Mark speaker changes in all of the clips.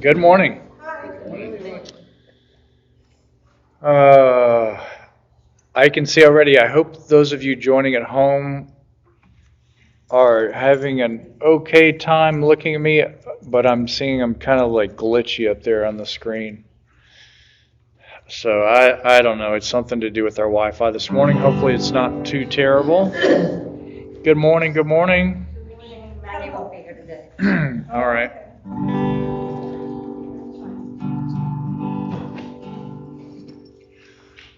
Speaker 1: Good morning. I can see already, I hope those of you joining at home are having an okay time looking at me, but I'm seeing I'm kind of like glitchy up there on the screen. So I don't know, it's something to do with our Wi-Fi this morning. Hopefully it's not too terrible. Good morning, good morning.
Speaker 2: Maggie won't be here today.
Speaker 1: All right.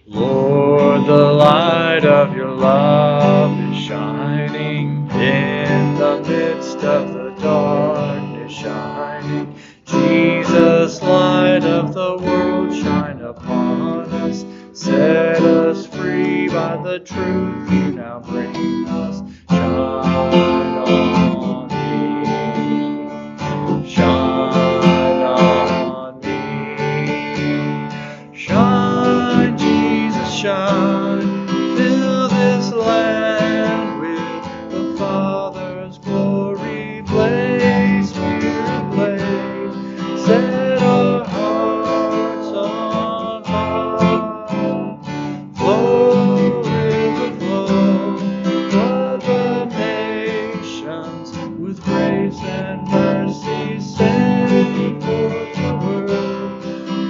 Speaker 1: Lord, the light of your love is shining in the midst of the darkness shining. Jesus, light of the world, shine upon us. Set us free by the truth you now bring us. Shine on me. Shine on me. Shine, Jesus, shine. Fill this land with the Father's glory. Blaze, Spirit, blaze. Set our hearts on fire. Flow, river, flow. Flood the nations with grace and mercy. Send forth the word,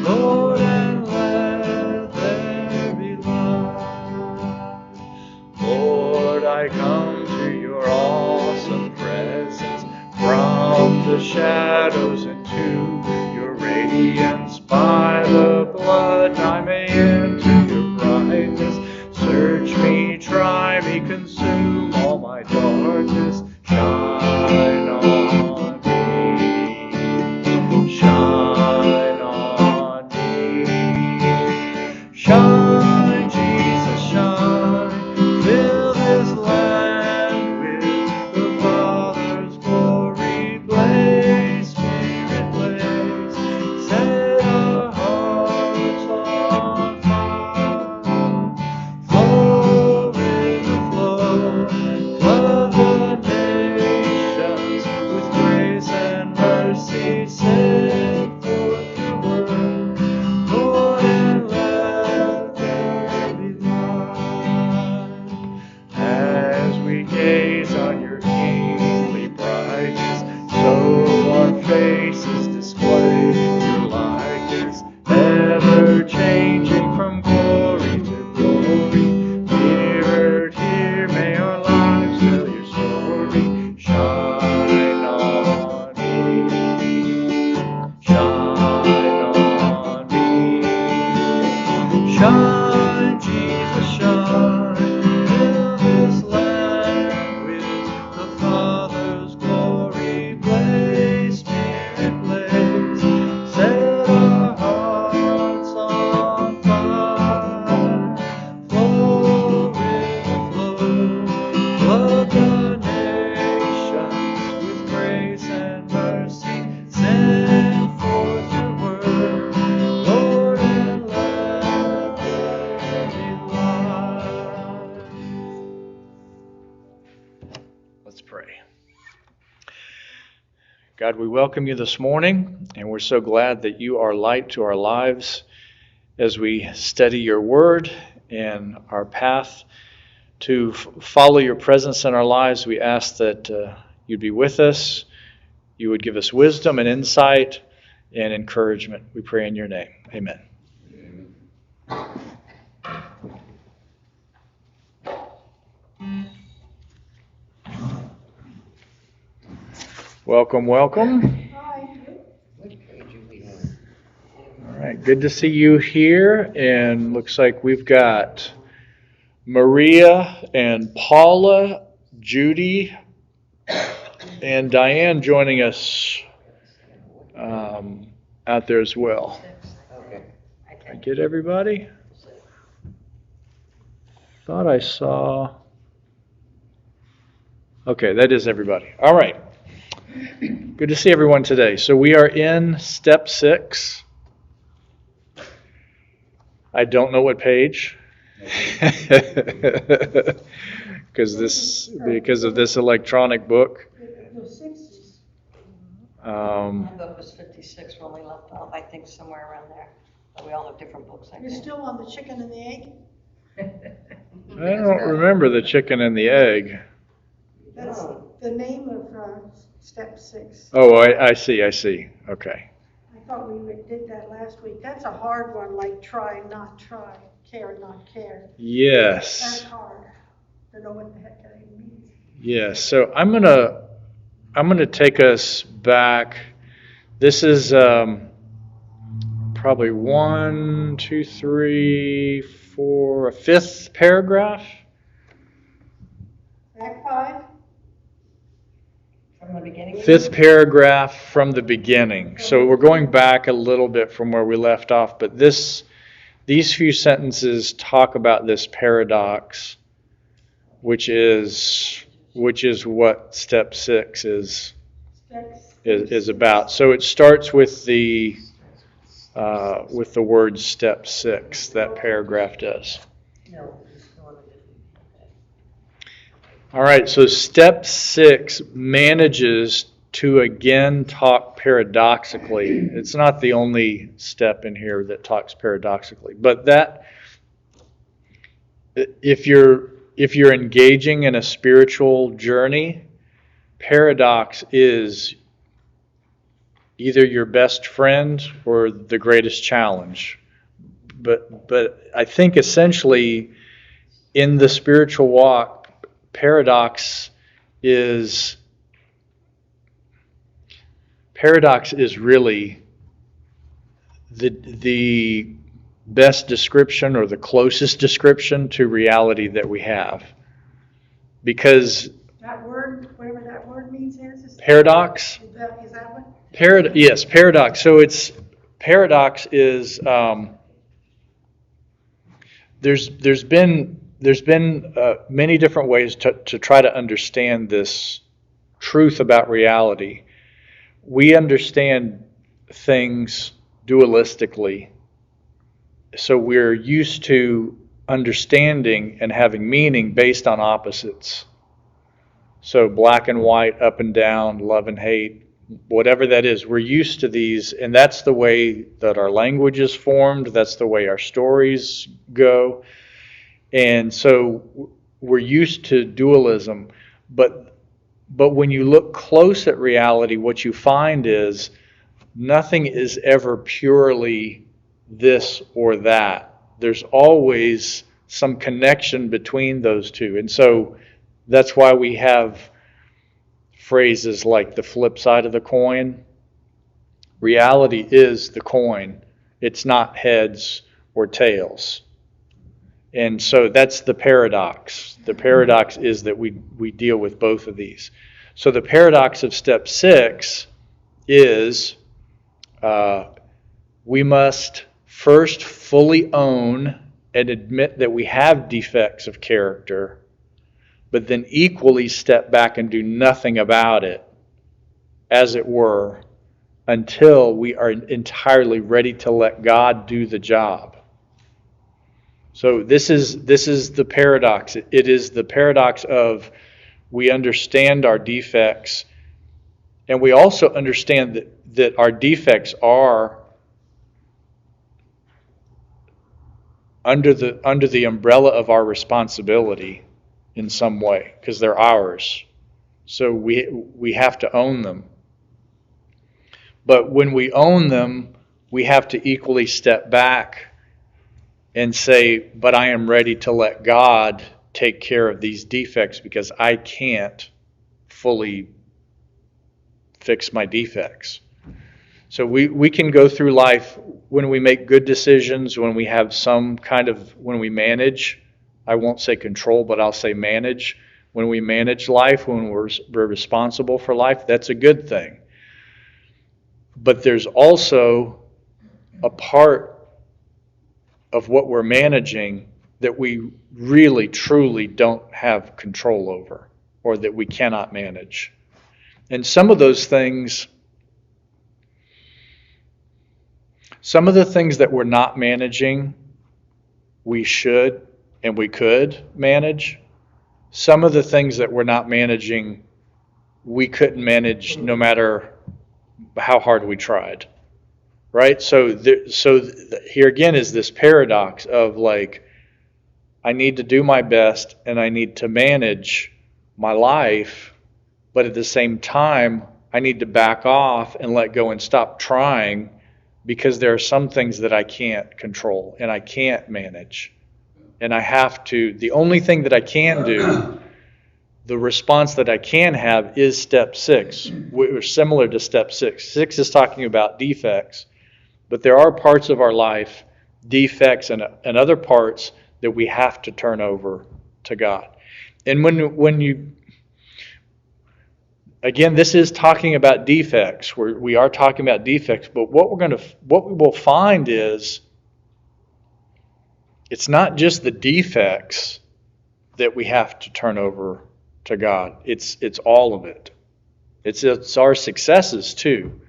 Speaker 1: Lord, and let there be light. Lord, I come to your awesome presence, from the shadows into your radiance. By the blood I may enter your brightness. Search me, try me, consume all my darkness. Shine on me. Shine on me. Shine, Jesus, shine. Fill this land with the Father's glory. Blaze, Spirit, blaze. Set our hearts on fire. Flow, river, flow. Flood the nations with grace and mercy. Send forth your word, Lord, and let there be light. As we gaze on your kingly brightness, so our faces display your likeness, ever changing from glory to glory. Mirrored here, may our lives tell your story. Shine on me. Shine on me. Shine, Jesus, shine. Fill this land with the Father's glory. Blaze, Spirit, blaze. Set our hearts on fire. Flow, river, flow. Flood the nations with grace and mercy. Send forth your word, Lord, and let there be light. Let's pray. God, we welcome you this morning, and we're so glad that you are light to our lives as we study your word and our path to follow your presence in our lives. We ask that you'd be with us, you would give us wisdom and insight and encouragement. We pray in your name. Amen. Welcome, welcome. All right, good to see you here. And looks like we've got Maria and Paula, Judy, and Diane joining us out there as well. Did I get everybody? Thought I saw. Okay, that is everybody. All right. Good to see everyone today. So we are in step 6. I don't know what page. Because of this electronic book.
Speaker 3: My book was 56 when we left off, I think somewhere around there. But we all have different books, I
Speaker 4: You're
Speaker 3: think.
Speaker 4: still on the chicken and the egg?
Speaker 1: I don't remember the chicken and the egg.
Speaker 4: That's the name of step 6.
Speaker 1: Oh, I see. Okay.
Speaker 4: I thought we did that last week. That's a hard one, like try, not try, care, not care. That's
Speaker 1: Yes.
Speaker 4: hard. I don't know what the heck that even means.
Speaker 1: Yes. So I'm gonna take us back. This is probably 1, 2, 3, 4, a 5th paragraph.
Speaker 4: Back 5?
Speaker 3: From the beginning?
Speaker 1: 5th paragraph from the beginning. So we're going back a little bit from where we left off, but these few sentences talk about this paradox, which is what step 6 is about. So it starts with the word step 6. That paragraph does.
Speaker 3: No.
Speaker 1: All right, so step 6 manages to again talk paradoxically. It's not the only step in here that talks paradoxically, but that if you're engaging in a spiritual journey, paradox is either your best friend or the greatest challenge. But I think essentially in the spiritual walk, paradox is really the best description or the closest description to reality that we have. Because
Speaker 4: That word, whatever that word means is
Speaker 1: paradox,
Speaker 4: is that what?
Speaker 1: yes, paradox. So paradox is there's been many different ways to try to understand this truth about reality. We understand things dualistically, so we're used to understanding and having meaning based on opposites. So black and white, up and down, love and hate, whatever that is, we're used to these, and that's the way that our language is formed, that's the way our stories go. And so we're used to dualism, but when you look close at reality, what you find is nothing is ever purely this or that. There's always some connection between those two. And so that's why we have phrases like the flip side of the coin. Reality is the coin. It's not heads or tails. And so that's the paradox. The paradox is that we deal with both of these. So the paradox of step 6 is we must first fully own and admit that we have defects of character, but then equally step back and do nothing about it, as it were, until we are entirely ready to let God do the job. So this is the paradox. It is the paradox of we understand our defects, and we also understand that our defects are under the umbrella of our responsibility in some way, because they're ours. So we have to own them. But when we own them, we have to equally step back and say, but I am ready to let God take care of these defects because I can't fully fix my defects. So we can go through life when we make good decisions, when we have when we manage, I won't say control, but I'll say manage. When we manage life, when we're responsible for life, that's a good thing. But there's also a part of what we're managing that we really, truly don't have control over, or that we cannot manage. And some of those things, some of the things that we're not managing, we should and we could manage. Some of the things that we're not managing, we couldn't manage no matter how hard we tried, right? So here again is this paradox of like, I need to do my best and I need to manage my life, but at the same time, I need to back off and let go and stop trying, because there are some things that I can't control and I can't manage. And I have to, the only thing that I can do, the response that I can have is step 6, which is similar to step 6. 6 is talking about defects, but there are parts of our life, defects and other parts that we have to turn over to God. And when you, again, this is talking about defects. We are talking about defects, but what we will find is it's not just the defects that we have to turn over to God. It's all of it. It's our successes too.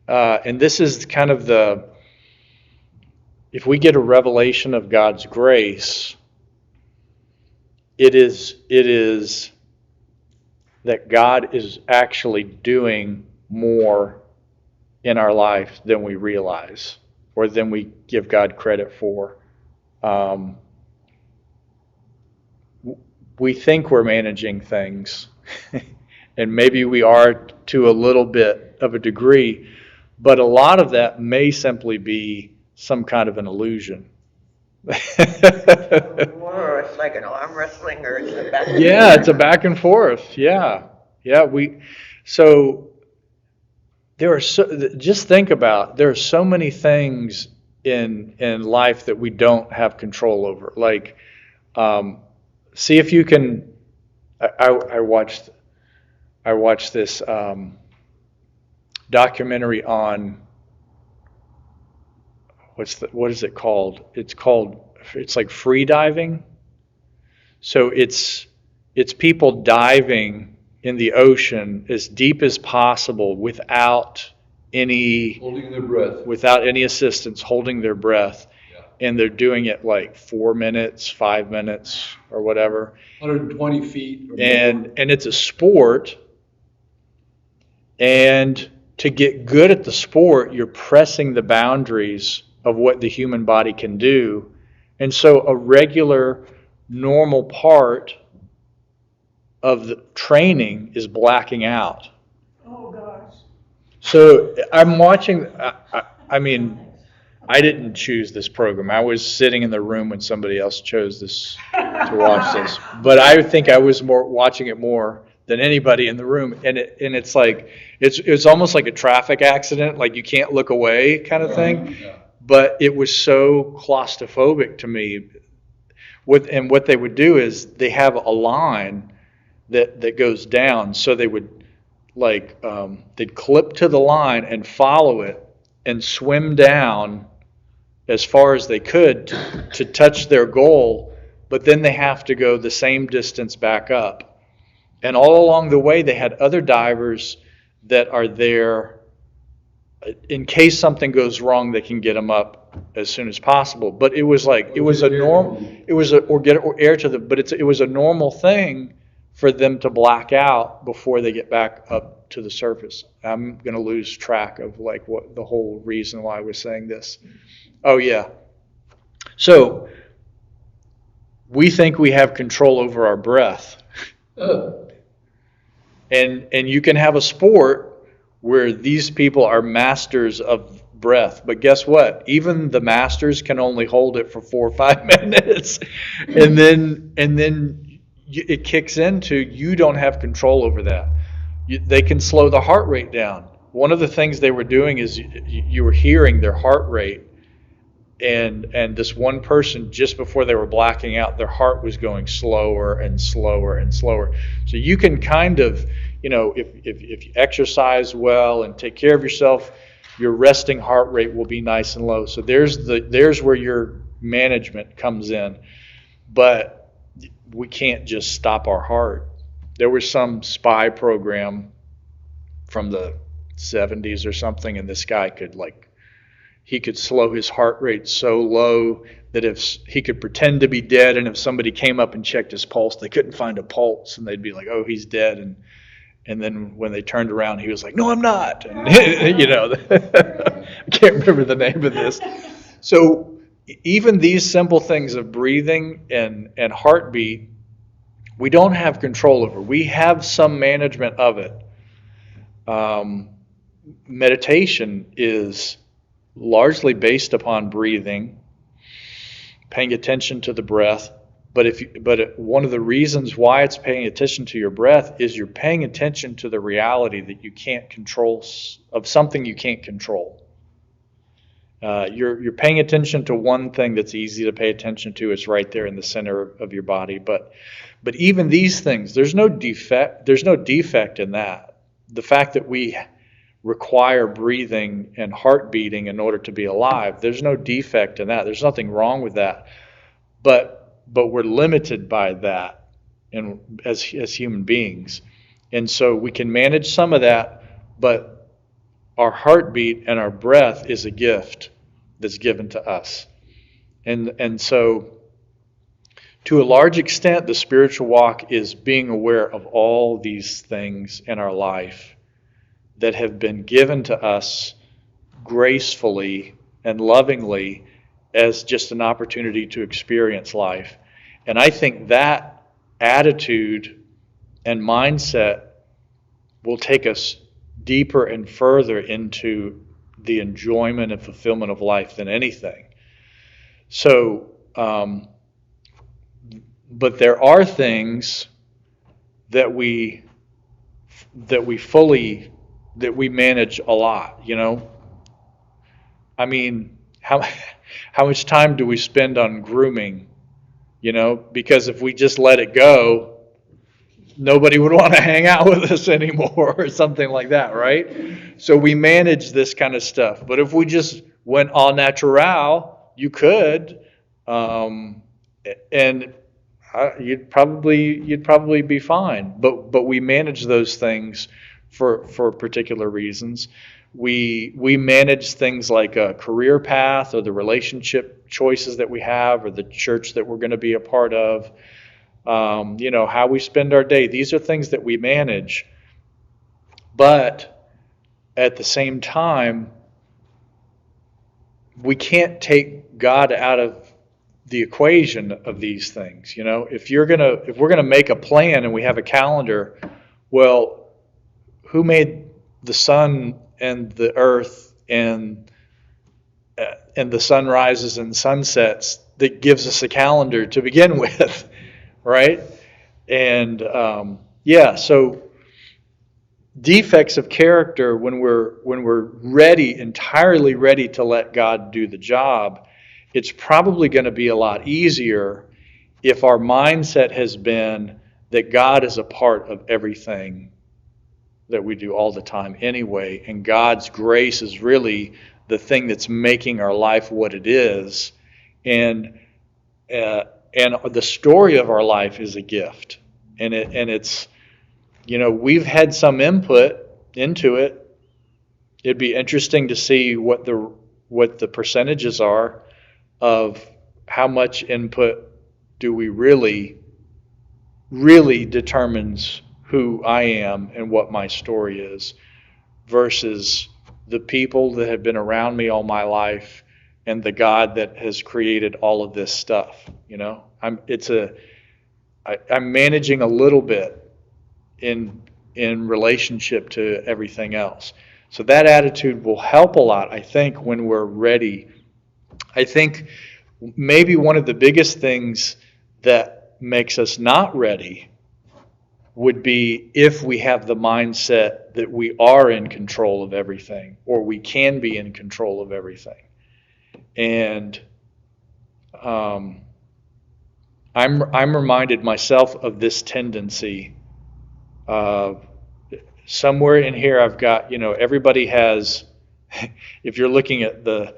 Speaker 1: And this is kind of if we get a revelation of God's grace, it is that God is actually doing more in our life than we realize or than we give God credit for. We think we're managing things, and maybe we are to a little bit of a degree, but a lot of that may simply be some kind of an illusion.
Speaker 5: Or it's like an arm wrestling, or it's a back.
Speaker 1: Yeah, it's a back and forth. Yeah. So there are just think about, there are so many things in life that we don't have control over. Like, see if you can. I watched this documentary on what is it called? It's like free diving. So it's people diving in the ocean as deep as possible without any
Speaker 6: Holding their breath.
Speaker 1: without any assistance, holding their breath.
Speaker 6: Yeah.
Speaker 1: And they're doing it like 4 minutes, 5 minutes, or whatever.
Speaker 6: 120 feet.
Speaker 1: And it's a sport. And to get good at the sport, you're pressing the boundaries of what the human body can do. And so a regular, normal part of the training is blacking out.
Speaker 4: Oh, gosh.
Speaker 1: So I'm watching, I mean, I didn't choose this program. I was sitting in the room when somebody else chose this to watch this. But I think I was watching it more than anybody in the room. And it's like, it's almost like a traffic accident, like you can't look away kind of thing.
Speaker 6: Yeah.
Speaker 1: But it was so claustrophobic to me. And what they would do is they have a line that goes down. So they would they'd clip to the line and follow it and swim down as far as they could to touch their goal. But then they have to go the same distance back up. And all along the way, they had other divers that are there in case something goes wrong, they can get them up as soon as possible. But it was like, it was a normal, it was a, or get air to them, but it was a normal thing for them to black out before they get back up to the surface. I'm going to lose track of like what the whole reason why I was saying this. Oh yeah. So we think we have control over our breath. And you can have a sport where these people are masters of breath. But guess what? Even the masters can only hold it for 4 or 5 minutes. And then it kicks into, you don't have control over that. They can slow the heart rate down. One of the things they were doing is you were hearing their heart rate. And this one person, just before they were blacking out, their heart was going slower and slower and slower. So you can kind of, if you exercise well and take care of yourself, your resting heart rate will be nice and low. So there's where your management comes in. But we can't just stop our heart. There was some spy program from the 70s or something, and this guy he could slow his heart rate so low that if he could pretend to be dead, and if somebody came up and checked his pulse, they couldn't find a pulse, and they'd be like, oh, he's dead. And then when they turned around, he was like, "No, I'm not." And, I can't remember the name of this. So even these simple things of breathing and heartbeat, we don't have control over. We have some management of it. Meditation is largely based upon breathing, paying attention to the breath. But one of the reasons why it's paying attention to your breath is you're paying attention to the reality that you can't control, of something you can't control. You're paying attention to one thing that's easy to pay attention to. It's right there in the center of your body. But even these things, there's no defect in that. The fact that we require breathing and heart beating in order to be alive, there's no defect in that. There's nothing wrong with that. But we're limited by that as human beings. And so we can manage some of that, but our heartbeat and our breath is a gift that's given to us. And so to a large extent, the spiritual walk is being aware of all these things in our life that have been given to us gracefully and lovingly as just an opportunity to experience life. And I think that attitude and mindset will take us deeper and further into the enjoyment and fulfillment of life than anything. So, but there are things that we manage a lot, I mean, how much time do we spend on grooming? Because if we just let it go, nobody would want to hang out with us anymore or something like that, right? So we manage this kind of stuff. But if we just went au natural, you could, and you'd probably be fine. But we manage those things for particular reasons. We manage things like a career path or the relationship choices that we have or the church that we're going to be a part of. How we spend our day. These are things that we manage. But at the same time, we can't take God out of the equation of these things. If we're gonna make a plan and we have a calendar, well, who made the sun and the earth and the sunrises and sunsets that gives us a calendar to begin with, right? And so defects of character, when we're entirely ready to let God do the job, it's probably going to be a lot easier if our mindset has been that God is a part of everything that we do all the time anyway, and God's grace is really the thing that's making our life what it is, and the story of our life is a gift, and it's we've had some input into it. It'd be interesting to see what the percentages are of how much input do we really determines who I am and what my story is, versus the people that have been around me all my life and the God that has created all of this stuff. I'm managing a little bit in relationship to everything else. So that attitude will help a lot, I think, when we're ready. I think maybe one of the biggest things that makes us not ready would be if we have the mindset that we are in control of everything, or we can be in control of everything. And I'm reminded myself of this tendency. Somewhere in here I've got, everybody has, if you're looking at the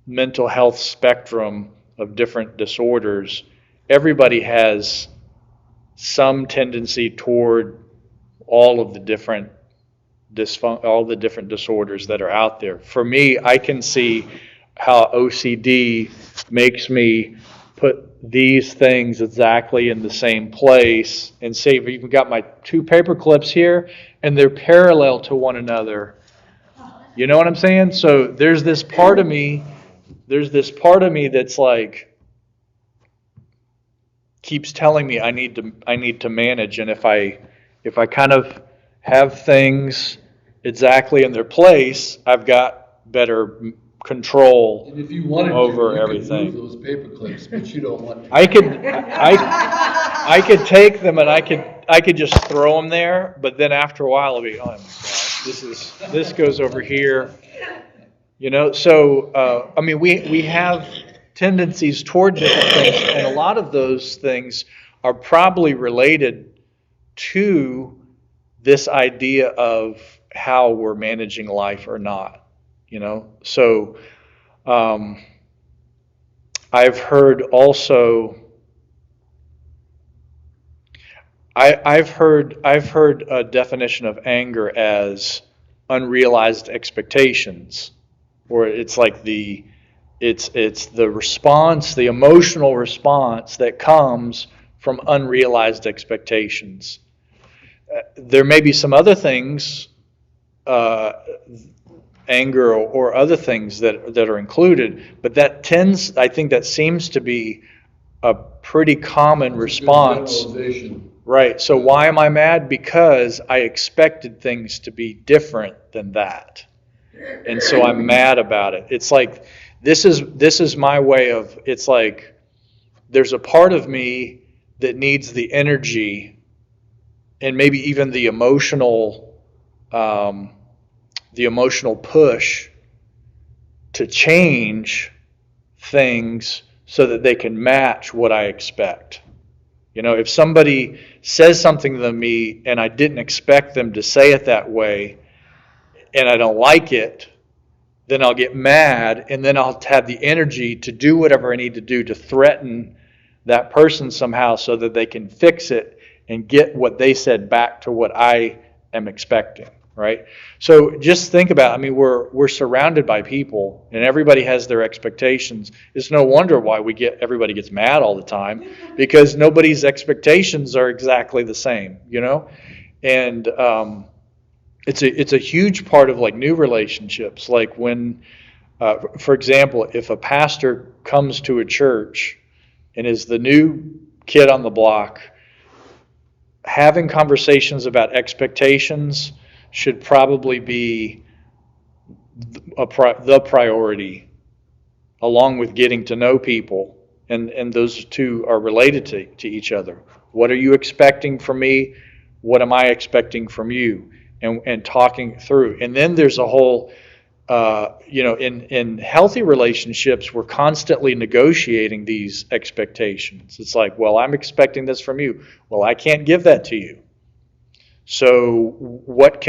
Speaker 1: mental health spectrum of different disorders, everybody has some tendency toward all of the different disorders that are out there. For me, I can see how OCD makes me put these things exactly in the same place, and say I've even got my two paper clips here and they're parallel to one another. You know what I'm saying? So there's this part of me that's like keeps telling me I need to manage, and if I kind of have things exactly in their place, I've got better control
Speaker 6: And if you wanted to,
Speaker 1: over
Speaker 6: you
Speaker 1: everything.
Speaker 6: could move those paper clips, but you don't want to.
Speaker 1: I could take them and I could just throw them there, but then after a while I'll be, oh my gosh, this goes over here, you know. So I mean, we have tendencies toward different things, and a lot of those things are probably related to this idea of how we're managing life or not, you know. So I've heard also. I've heard a definition of anger as unrealized expectations, or it's like it's the response, the emotional response that comes from unrealized expectations. There may be some other things, anger or other things that are included, but I think that seems to be a pretty common response.
Speaker 6: Generalization.
Speaker 1: Right. So why am I mad? Because I expected things to be different than that. And so I'm mad about it. It's like this is my way of, it's like there's a part of me that needs the energy and maybe even the emotional push to change things so that they can match what I expect. You know, if somebody says something to me and I didn't expect them to say it that way, and I don't like it, then I'll get mad, and then I'll have the energy to do whatever I need to do to threaten that person somehow so that they can fix it and get what they said back to what I am expecting, right? So just think about, I mean, we're surrounded by people, and everybody has their expectations. It's no wonder why everybody gets mad all the time, because nobody's expectations are exactly the same, you know? And it's a huge part of like new relationships. Like when, for example, if a pastor comes to a church and is the new kid on the block, having conversations about expectations should probably be the priority, along with getting to know people. And those two are related to each other. What are you expecting from me? What am I expecting from you? And talking through. And then there's a whole, in healthy relationships, we're constantly negotiating these expectations. It's like, well, I'm expecting this from you. Well, I can't give that to you. So what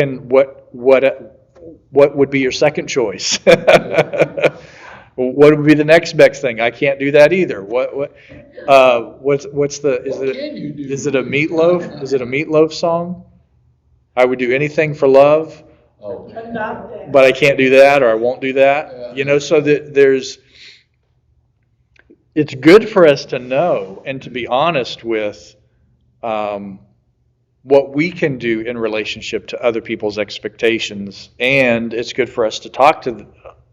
Speaker 1: would be your second choice? What would be the next best thing? I can't do that either. Is it a Meatloaf? Is it a Meatloaf song? I would do anything for love, but I can't do that, or I won't do that. You know, so that it's good for us to know and to be honest with what we can do in relationship to other people's expectations, and it's good for us to talk to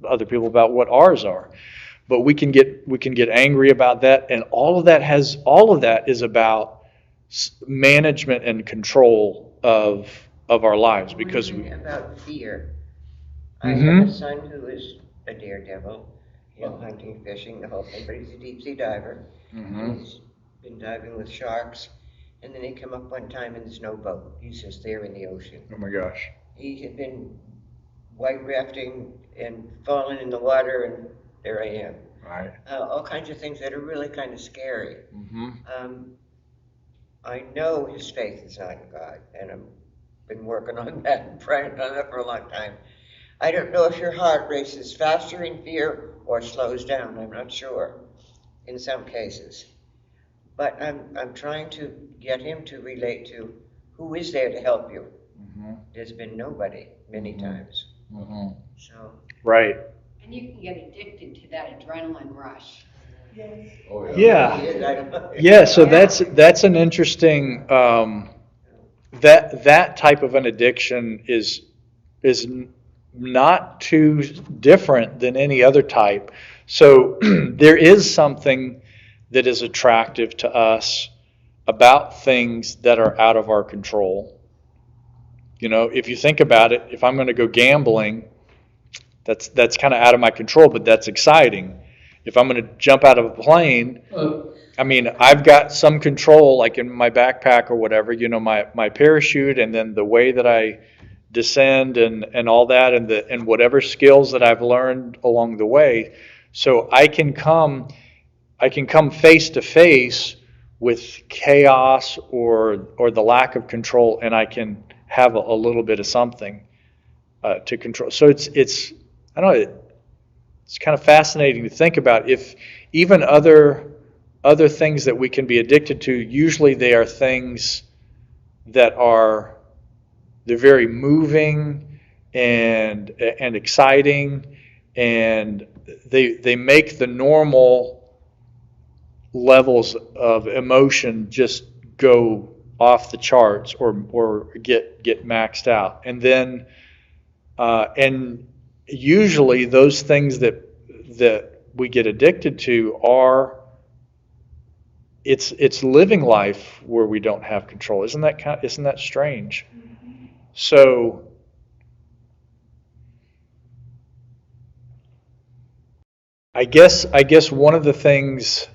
Speaker 1: other people about what ours are. But we can get angry about that, and all of that is about management and control of our lives, because
Speaker 5: About fear. I
Speaker 1: Mhm.
Speaker 5: have a son who is a daredevil, hunting, fishing, the whole thing, but he's a deep sea diver. He's been diving with sharks, and then he came up one time in there's no boat. He's just there in the ocean.
Speaker 1: Oh my gosh.
Speaker 5: He had been white rafting and fallen in the water, and there I am.
Speaker 1: Right.
Speaker 5: All kinds of things that are really kind of scary.
Speaker 1: Mm-hmm.
Speaker 5: I know his faith is not in God, and I've been working on that and praying on that for a long time. I don't know if your heart races faster in fear or slows down. I'm not sure in some cases. But I'm trying to get him to relate to who is there to help you.
Speaker 1: Mm-hmm.
Speaker 5: There's been nobody many times.
Speaker 1: Mm-hmm.
Speaker 5: So
Speaker 1: Right.
Speaker 2: And you can get addicted to that adrenaline rush.
Speaker 4: Yes.
Speaker 6: Oh,
Speaker 1: Yeah. Yeah, so that's an interesting, that type of an addiction is not too different than any other type. So there is something that is attractive to us about things that are out of our control. You know, if you think about it, if I'm going to go gambling, that's kind of out of my control, but that's exciting. If I'm going to jump out of a plane, I mean, I've got some control, like in my backpack or whatever, you know, my parachute, and then the way that I descend and all that, and whatever skills that I've learned along the way. So I can come face to face with chaos or the lack of control, and I can have a little bit of something to control. So it's I don't know. It's kind of fascinating to think about. If even other things that we can be addicted to, usually they are things that they're very moving and exciting, and they make the normal levels of emotion just go off the charts or get maxed out. And then and usually those things that we get addicted to it's living life where we don't have control. Isn't that strange? So I guess one of the things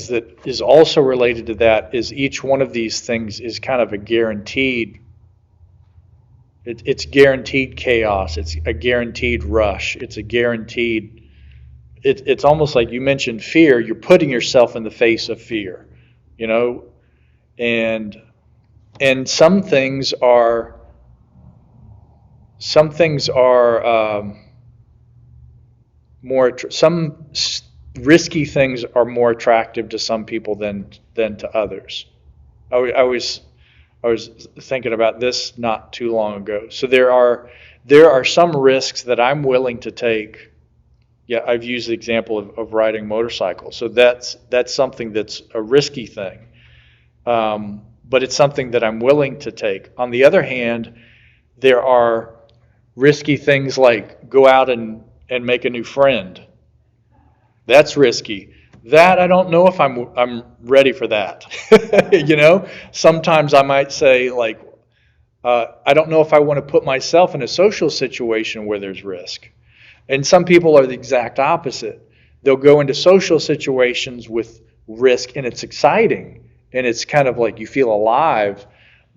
Speaker 1: that is also related to that is each one of these things is kind of a guaranteed. It's guaranteed chaos. It's a guaranteed rush. It's a guaranteed. It's almost like you mentioned fear. You're putting yourself in the face of fear, you know, and some things are more. Some risky things are more attractive to some people than to others. I was thinking about this not too long ago. So there are some risks that I'm willing to take. Yeah, I've used the example of riding motorcycles. So that's something that's a risky thing, but it's something that I'm willing to take. On the other hand, there are risky things like go out and make a new friend. That's risky. That I don't know if I'm ready for that. You know, sometimes I might say like, I don't know if I want to put myself in a social situation where there's risk. And some people are the exact opposite. They'll go into social situations with risk, and it's exciting, and it's kind of like you feel alive,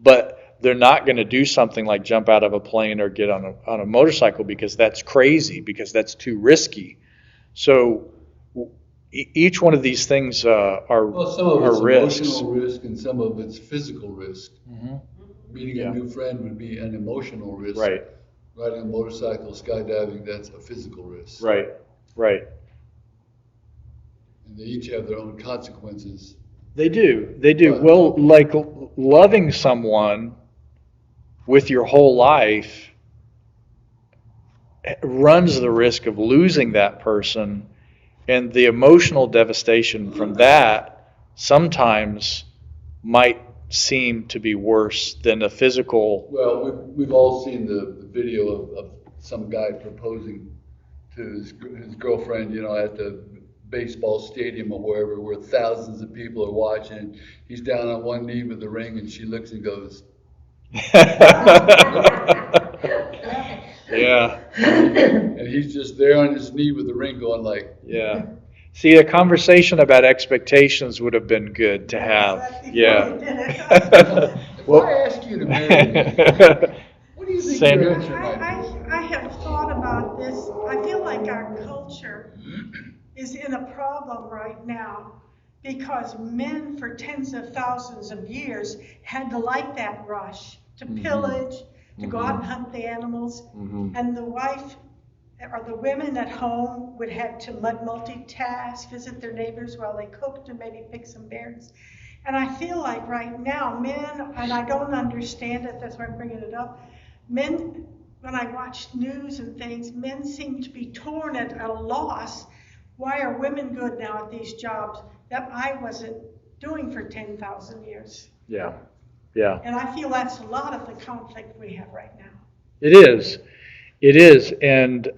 Speaker 1: but they're not going to do something like jump out of a plane or get on a motorcycle because that's crazy, because that's too risky. So each one of these things
Speaker 6: some of it's
Speaker 1: risks.
Speaker 6: Emotional risk, and some of it's physical risk.
Speaker 1: Mm-hmm.
Speaker 6: Meeting a new friend would be an emotional risk.
Speaker 1: Right.
Speaker 6: Riding a motorcycle, skydiving, that's a physical risk.
Speaker 1: Right.
Speaker 6: And they each have their own consequences.
Speaker 1: They do. Well, like loving someone with your whole life runs the risk of losing that person, and the emotional devastation from that sometimes might seem to be worse than a physical.
Speaker 6: Well, we've all seen the video of some guy proposing to his girlfriend, you know, at the baseball stadium or wherever, where thousands of people are watching. He's down on one knee with the ring, and she looks and goes,
Speaker 1: Yeah.
Speaker 6: And he's just there on his knee with the ring going like,
Speaker 1: yeah. See, a conversation about expectations would have been good to have. Yeah.
Speaker 6: if I ask you to marry me, what do you think
Speaker 1: Sandra?
Speaker 6: your answer might be?
Speaker 4: I have thought about this. I feel like our culture is in a problem right now because men for tens of thousands of years had to like that rush to pillage, to go out and hunt the animals, and the wife or the women at home would have to multitask, visit their neighbors while they cooked and maybe pick some berries. And I feel like right now men, and I don't understand it, that's why I'm bringing it up, men when I watch news and things, men seem to be torn at a loss. Why are women good now at these jobs that I wasn't doing for 10,000 years?
Speaker 1: Yeah. Yeah.
Speaker 4: And I feel that's a lot of the conflict we have right now.
Speaker 1: It is. It is. And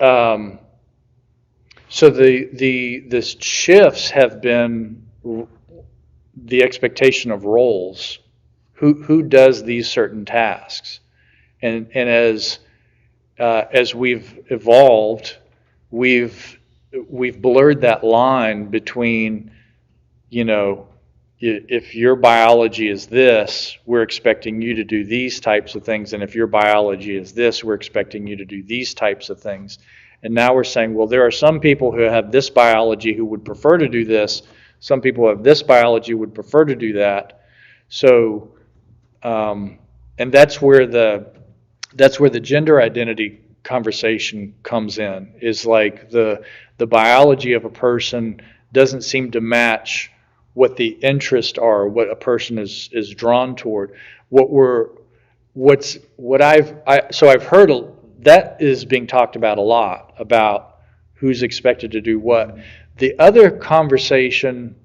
Speaker 1: so the shifts have been the expectation of roles. Who does these certain tasks? And as we've evolved, we've blurred that line between, if your biology is this, we're expecting you to do these types of things, and if your biology is this, we're expecting you to do these types of things. And now we're saying, well, there are some people who have this biology who would prefer to do this. Some people who have this biology would prefer to do that. So, and that's where the gender identity conversation comes in. Is like the biology of a person doesn't seem to match what the interests are, what a person is drawn toward. I've heard that is being talked about a lot, about who's expected to do what. The other conversation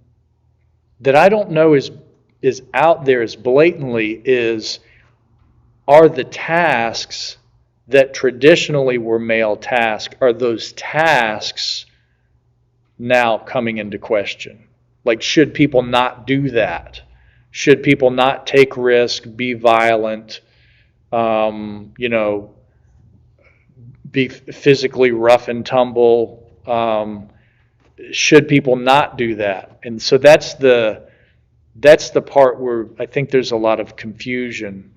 Speaker 1: that I don't know is out there as blatantly are the tasks that traditionally were male tasks, are those tasks now coming into question? Like, should people not do that? Should people not take risk, be violent, be physically rough and tumble? Should people not do that? And so that's the part where I think there's a lot of confusion,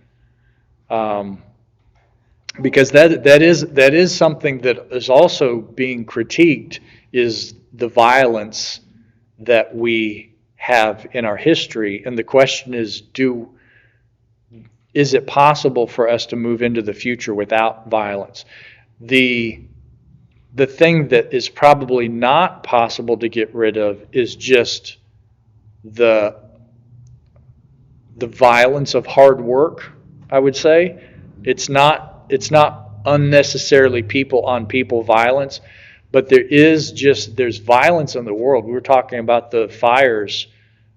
Speaker 1: because that is something that is also being critiqued, is the violence that we have in our history. And the question is it possible for us to move into the future without violence? The thing that is probably not possible to get rid of is just the violence of hard work, I would say. It's not unnecessarily people on people violence, but there's violence in the world. We were talking about the fires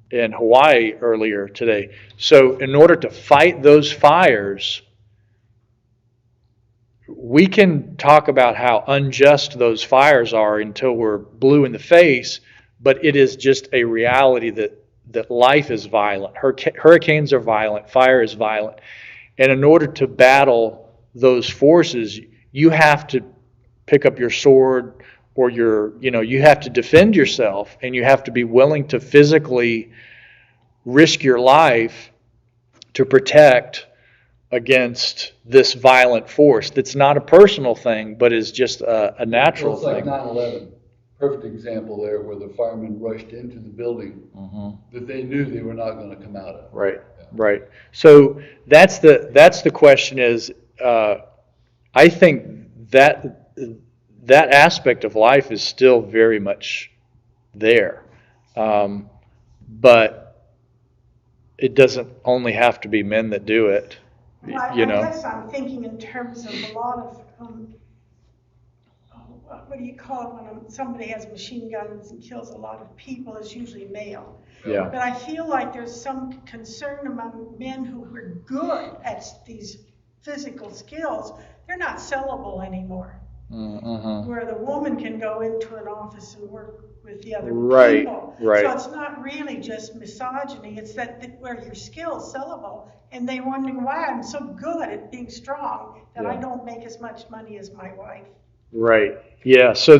Speaker 1: in Hawaii earlier today. So in order to fight those fires, we can talk about how unjust those fires are until we're blue in the face, but it is just a reality that life is violent. Hurricanes are violent. Fire is violent. And in order to battle those forces, you have to pick up your sword, or you have to defend yourself, and you have to be willing to physically risk your life to protect against this violent force that's not a personal thing, but is just a natural thing.
Speaker 6: It's like 9/11. Perfect example there, where the firemen rushed into the building that they knew they were not going to come out of.
Speaker 1: Right, yeah. Right. So that's the question is, I think that aspect of life is still very much there. But it doesn't only have to be men that do it.
Speaker 4: Well, I guess I'm thinking in terms of a lot of, what do you call it when somebody has machine guns and kills a lot of people? It's usually male.
Speaker 1: Yeah.
Speaker 4: But I feel like there's some concern among men who are good at these physical skills. They're not sellable anymore. Mm-hmm. Where the woman can go into an office and work with the other people. Right. So it's not really just misogyny. It's that where your skill's sellable, and they're wondering why I'm so good at being strong that I don't make as much money as my wife. Right. Yeah. So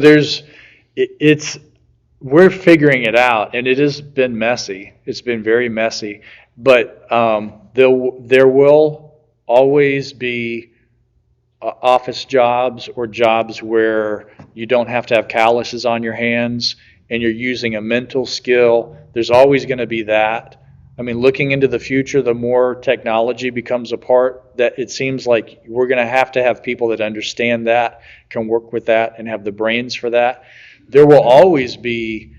Speaker 4: we're figuring it out, and it has been messy. It's been very messy, but there will always be office jobs or jobs where you don't have to have calluses on your hands and you're using a mental skill. There's always going to be that. I mean, looking into the future, the more technology becomes a part, that it seems like we're going to have people that understand that, can work with that, and have the brains for that. There will always be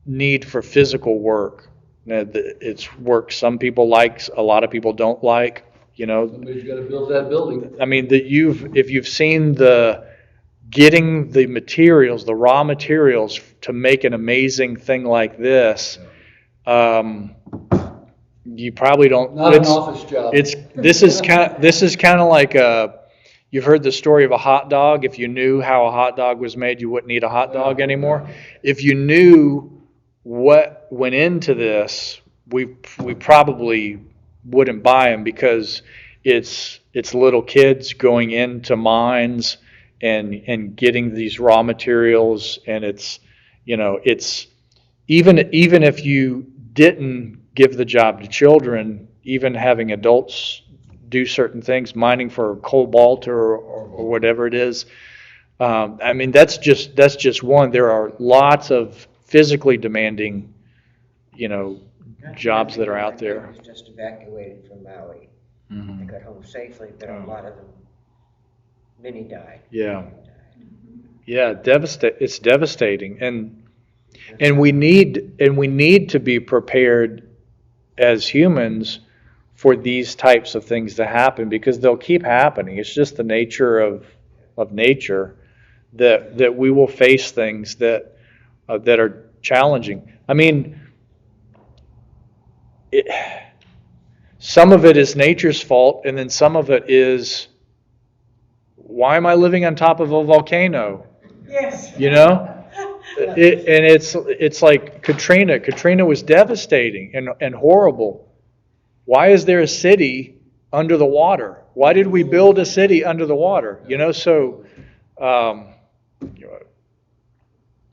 Speaker 4: need for physical work. It's work some people like, a lot of people don't like.
Speaker 1: You know,
Speaker 6: Somebody's gotta build that building.
Speaker 1: I mean, if you've seen getting the materials, the raw materials to make an amazing thing like this, you probably don't.
Speaker 6: Not an office job.
Speaker 1: This is kind of like you've heard the story of a hot dog. If you knew how a hot dog was made, you wouldn't eat a hot dog anymore. If you knew what went into this, we probably wouldn't buy them, because it's little kids going into mines and getting these raw materials, and it's even if you didn't give the job to children, even having adults do certain things, mining for cobalt or whatever it is. I mean, that's just one. There are lots of physically demanding, jobs that are out there.
Speaker 5: I was just evacuated from Maui. They got home safely, but a lot of them, many died.
Speaker 1: Yeah. Yeah, it's devastating, and we need to be prepared as humans for these types of things to happen, because they'll keep happening. It's just the nature of nature that we will face things that are challenging. I mean, some of it is nature's fault, and then some of it is, why am I living on top of a volcano?
Speaker 4: Yes.
Speaker 1: And it's like Katrina. Katrina was devastating and horrible. Why is there a city under the water? Why did we build a city under the water? So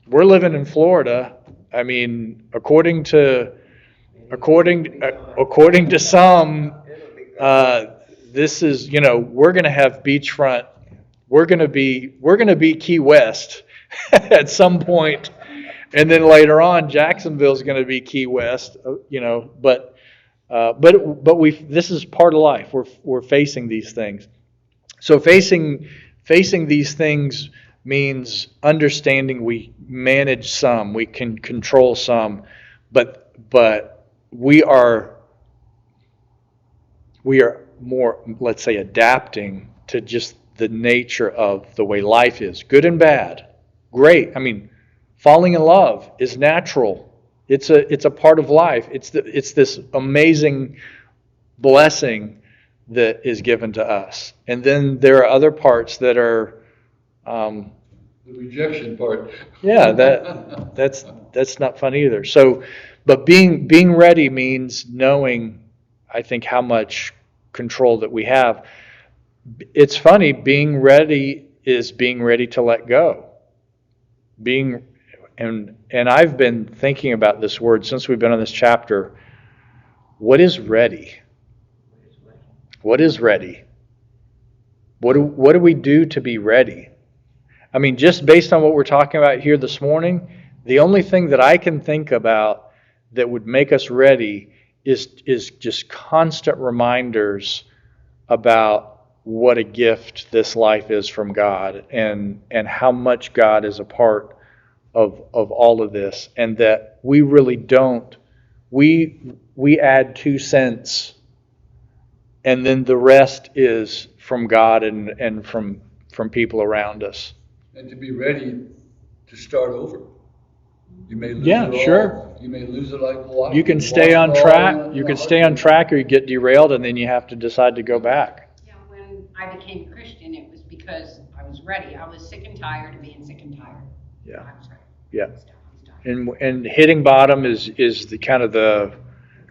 Speaker 1: we're living in Florida. I mean, according to some, this is, we're going to have beachfront. We're going to be Key West at some point, and then later on, Jacksonville's going to be Key West. But this is part of life. We're facing these things. So facing these things means understanding we manage some, we can control some, but we are more, let's say, adapting to just the nature of the way life is, good and bad. Great. I mean, falling in love is natural. It's a part of life. It's this amazing blessing that is given to us. And then there are other parts that are
Speaker 6: The rejection part.
Speaker 1: yeah, that's not fun either. So, but being ready means knowing, I think, how much control that we have. It's funny, being ready is being ready to let go. And I've been thinking about this word since we've been on this chapter. What is ready? What is ready? What do we do to be ready? I mean, just based on what we're talking about here this morning, the only thing that I can think about that would make us ready is just constant reminders about what a gift this life is from God, and how much God is a part of all of this, and that we really don't. We add 2 cents, and then the rest is from God and from people around us.
Speaker 6: And to be ready to start over. You may lose
Speaker 1: Yeah,
Speaker 6: it all.
Speaker 1: sure.
Speaker 6: You may lose it like Hawaii.
Speaker 1: You can stay on
Speaker 6: Lost it all
Speaker 1: track.
Speaker 6: in
Speaker 1: You
Speaker 6: a
Speaker 1: can stay on
Speaker 6: heartbeat.
Speaker 1: track, or you get derailed, and then you have to decide to go back.
Speaker 2: Yeah, when I became Christian, it was because I was ready. I was sick and tired of being sick and tired.
Speaker 1: Yeah.
Speaker 2: I was ready.
Speaker 1: Yeah.
Speaker 2: I was done.
Speaker 1: And hitting bottom is the kind of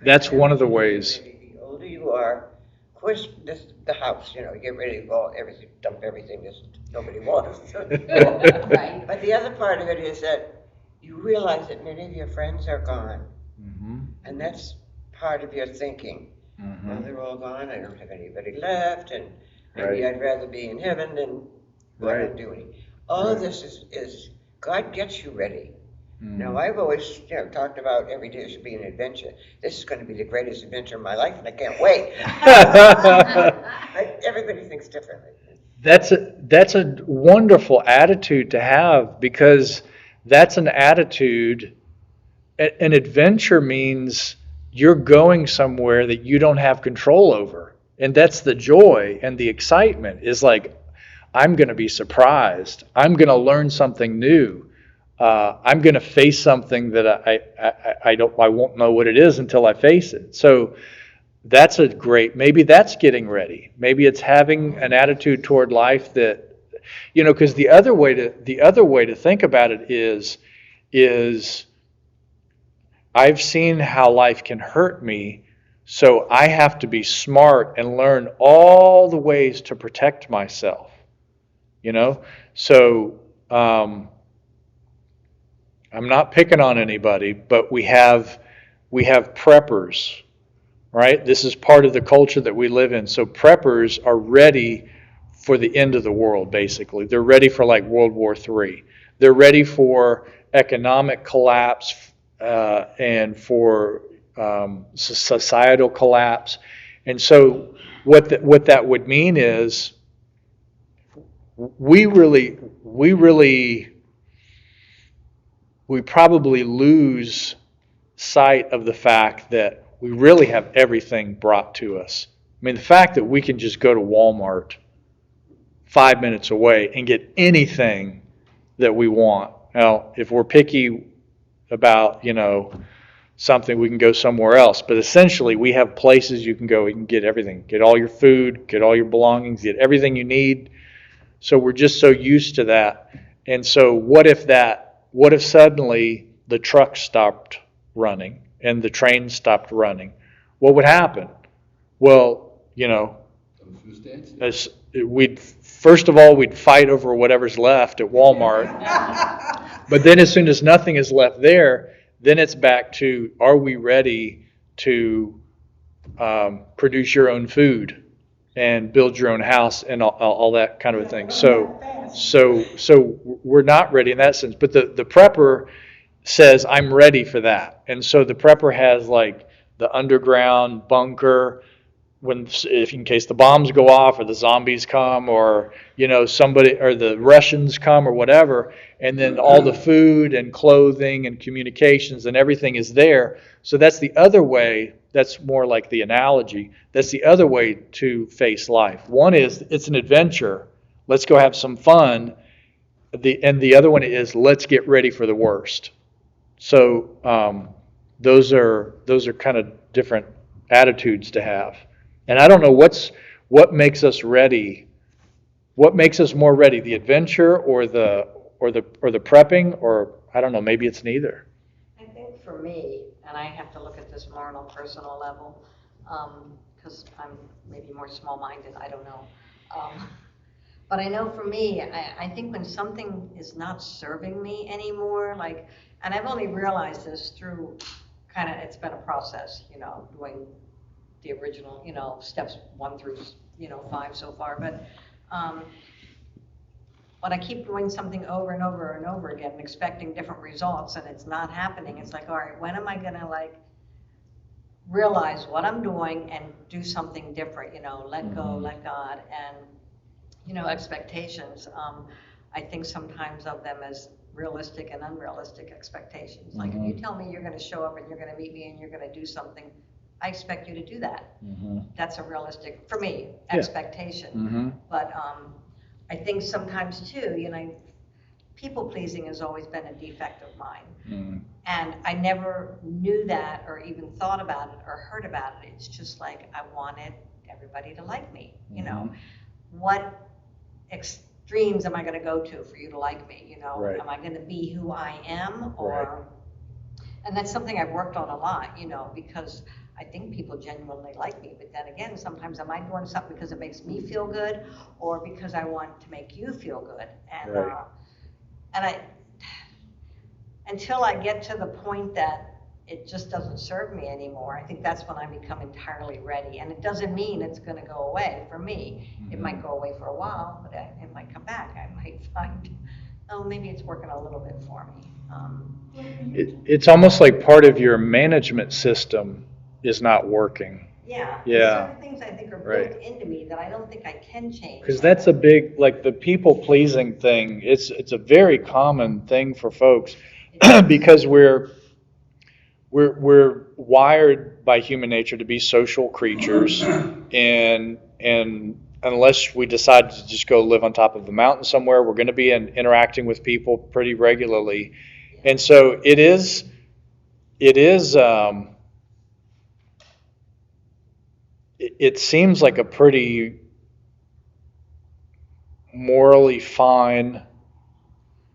Speaker 1: that's one of the ways.
Speaker 5: The older you are, of course, the house, you get ready to go, dump everything that nobody wants.
Speaker 2: Right.
Speaker 5: But the other part of it is that you realize that many of your friends are gone, and that's part of your thinking. Well, they're all gone, I don't have anybody left, and maybe
Speaker 1: Right.
Speaker 5: I'd rather be in heaven than what I'm
Speaker 1: Right.
Speaker 5: doing. All of this is God gets you ready. Now, I've always talked about every day should be an adventure. This is going to be the greatest adventure of my life, and I can't wait. Everybody thinks differently.
Speaker 1: That's a wonderful attitude to have, because that's an attitude. An adventure means you're going somewhere that you don't have control over. And that's the joy and the excitement is like, I'm going to be surprised. I'm going to learn something new. I'm going to face something that I won't know what it is until I face it. So that's maybe that's getting ready. Maybe it's having an attitude toward life that, because the other way to think about it is I've seen how life can hurt me, so I have to be smart and learn all the ways to protect myself. So I'm not picking on anybody, but we have preppers, right? This is part of the culture that we live in. So preppers are ready for the end of the world, basically. They're ready for like World War III. They're ready for economic collapse and for societal collapse. And so what that would mean is we probably lose sight of the fact that we really have everything brought to us. I mean, the fact that we can just go to Walmart 5 minutes away and get anything that we want. Now, if we're picky about, something, we can go somewhere else. But essentially, we have places you can go. You can get everything. Get all your food, get all your belongings, get everything you need. So we're just so used to that. And so what if suddenly the truck stopped running and the train stopped running? What would happen? Well, first of all, we'd fight over whatever's left at Walmart. But then as soon as nothing is left there, then it's back to, are we ready to produce your own food and build your own house and all that kind of a thing? So we're not ready in that sense. But the prepper says, I'm ready for that. And so the prepper has like the underground bunker if in case the bombs go off or the zombies come or somebody or the Russians come or whatever, and then all the food and clothing and communications and everything is there. So that's the other way. That's more like the analogy. That's the other way to face life. One is it's an adventure. Let's go have some fun. And the other one is let's get ready for the worst. So those are kind of different attitudes to have. And I don't know what makes us ready. What makes us more ready, the adventure or the prepping, or I don't know, maybe it's neither.
Speaker 3: I think for me, and I have to look at this more on a personal level, because I'm maybe more small-minded, I don't know. But I know for me, I think when something is not serving me anymore, and I've only realized this through it's been a process, doing the original, steps 1 through, 5 so far. But I keep doing something over and over and over again and expecting different results, and it's not happening. It's like, all right, when am I going to realize what I'm doing and do something different, let go, let God, and, expectations. I think sometimes of them as realistic and unrealistic expectations. Like if you tell me you're going to show up and you're going to meet me and you're going to do something, I expect you to do that. That's a realistic, for me, expectation. But I think sometimes too, people pleasing has always been a defect of mine. And I never knew that or even thought about it or heard about it. It's just like I wanted everybody to like me. What extremes am I going to go to for you to like me?
Speaker 1: Right.
Speaker 3: Am I going to be who I am? And that's something I've worked on a lot, because I think people genuinely like me, but then again, sometimes am I doing something because it makes me feel good or because I want to make you feel good? And until I get to the point that it just doesn't serve me anymore, I think that's when I become entirely ready. And it doesn't mean it's going to go away for me. It might go away for a while, but it might come back. I might find, maybe it's working a little bit for me.
Speaker 1: It's almost like part of your management system is not working.
Speaker 3: Yeah. Certain things I think are built into me that I don't think I can change.
Speaker 1: Because that's a big, the people-pleasing thing, it's a very common thing for folks because we're we're wired by human nature to be social creatures, and unless we decide to just go live on top of the mountain somewhere, we're going to be interacting with people pretty regularly, and so it is it seems like a pretty morally fine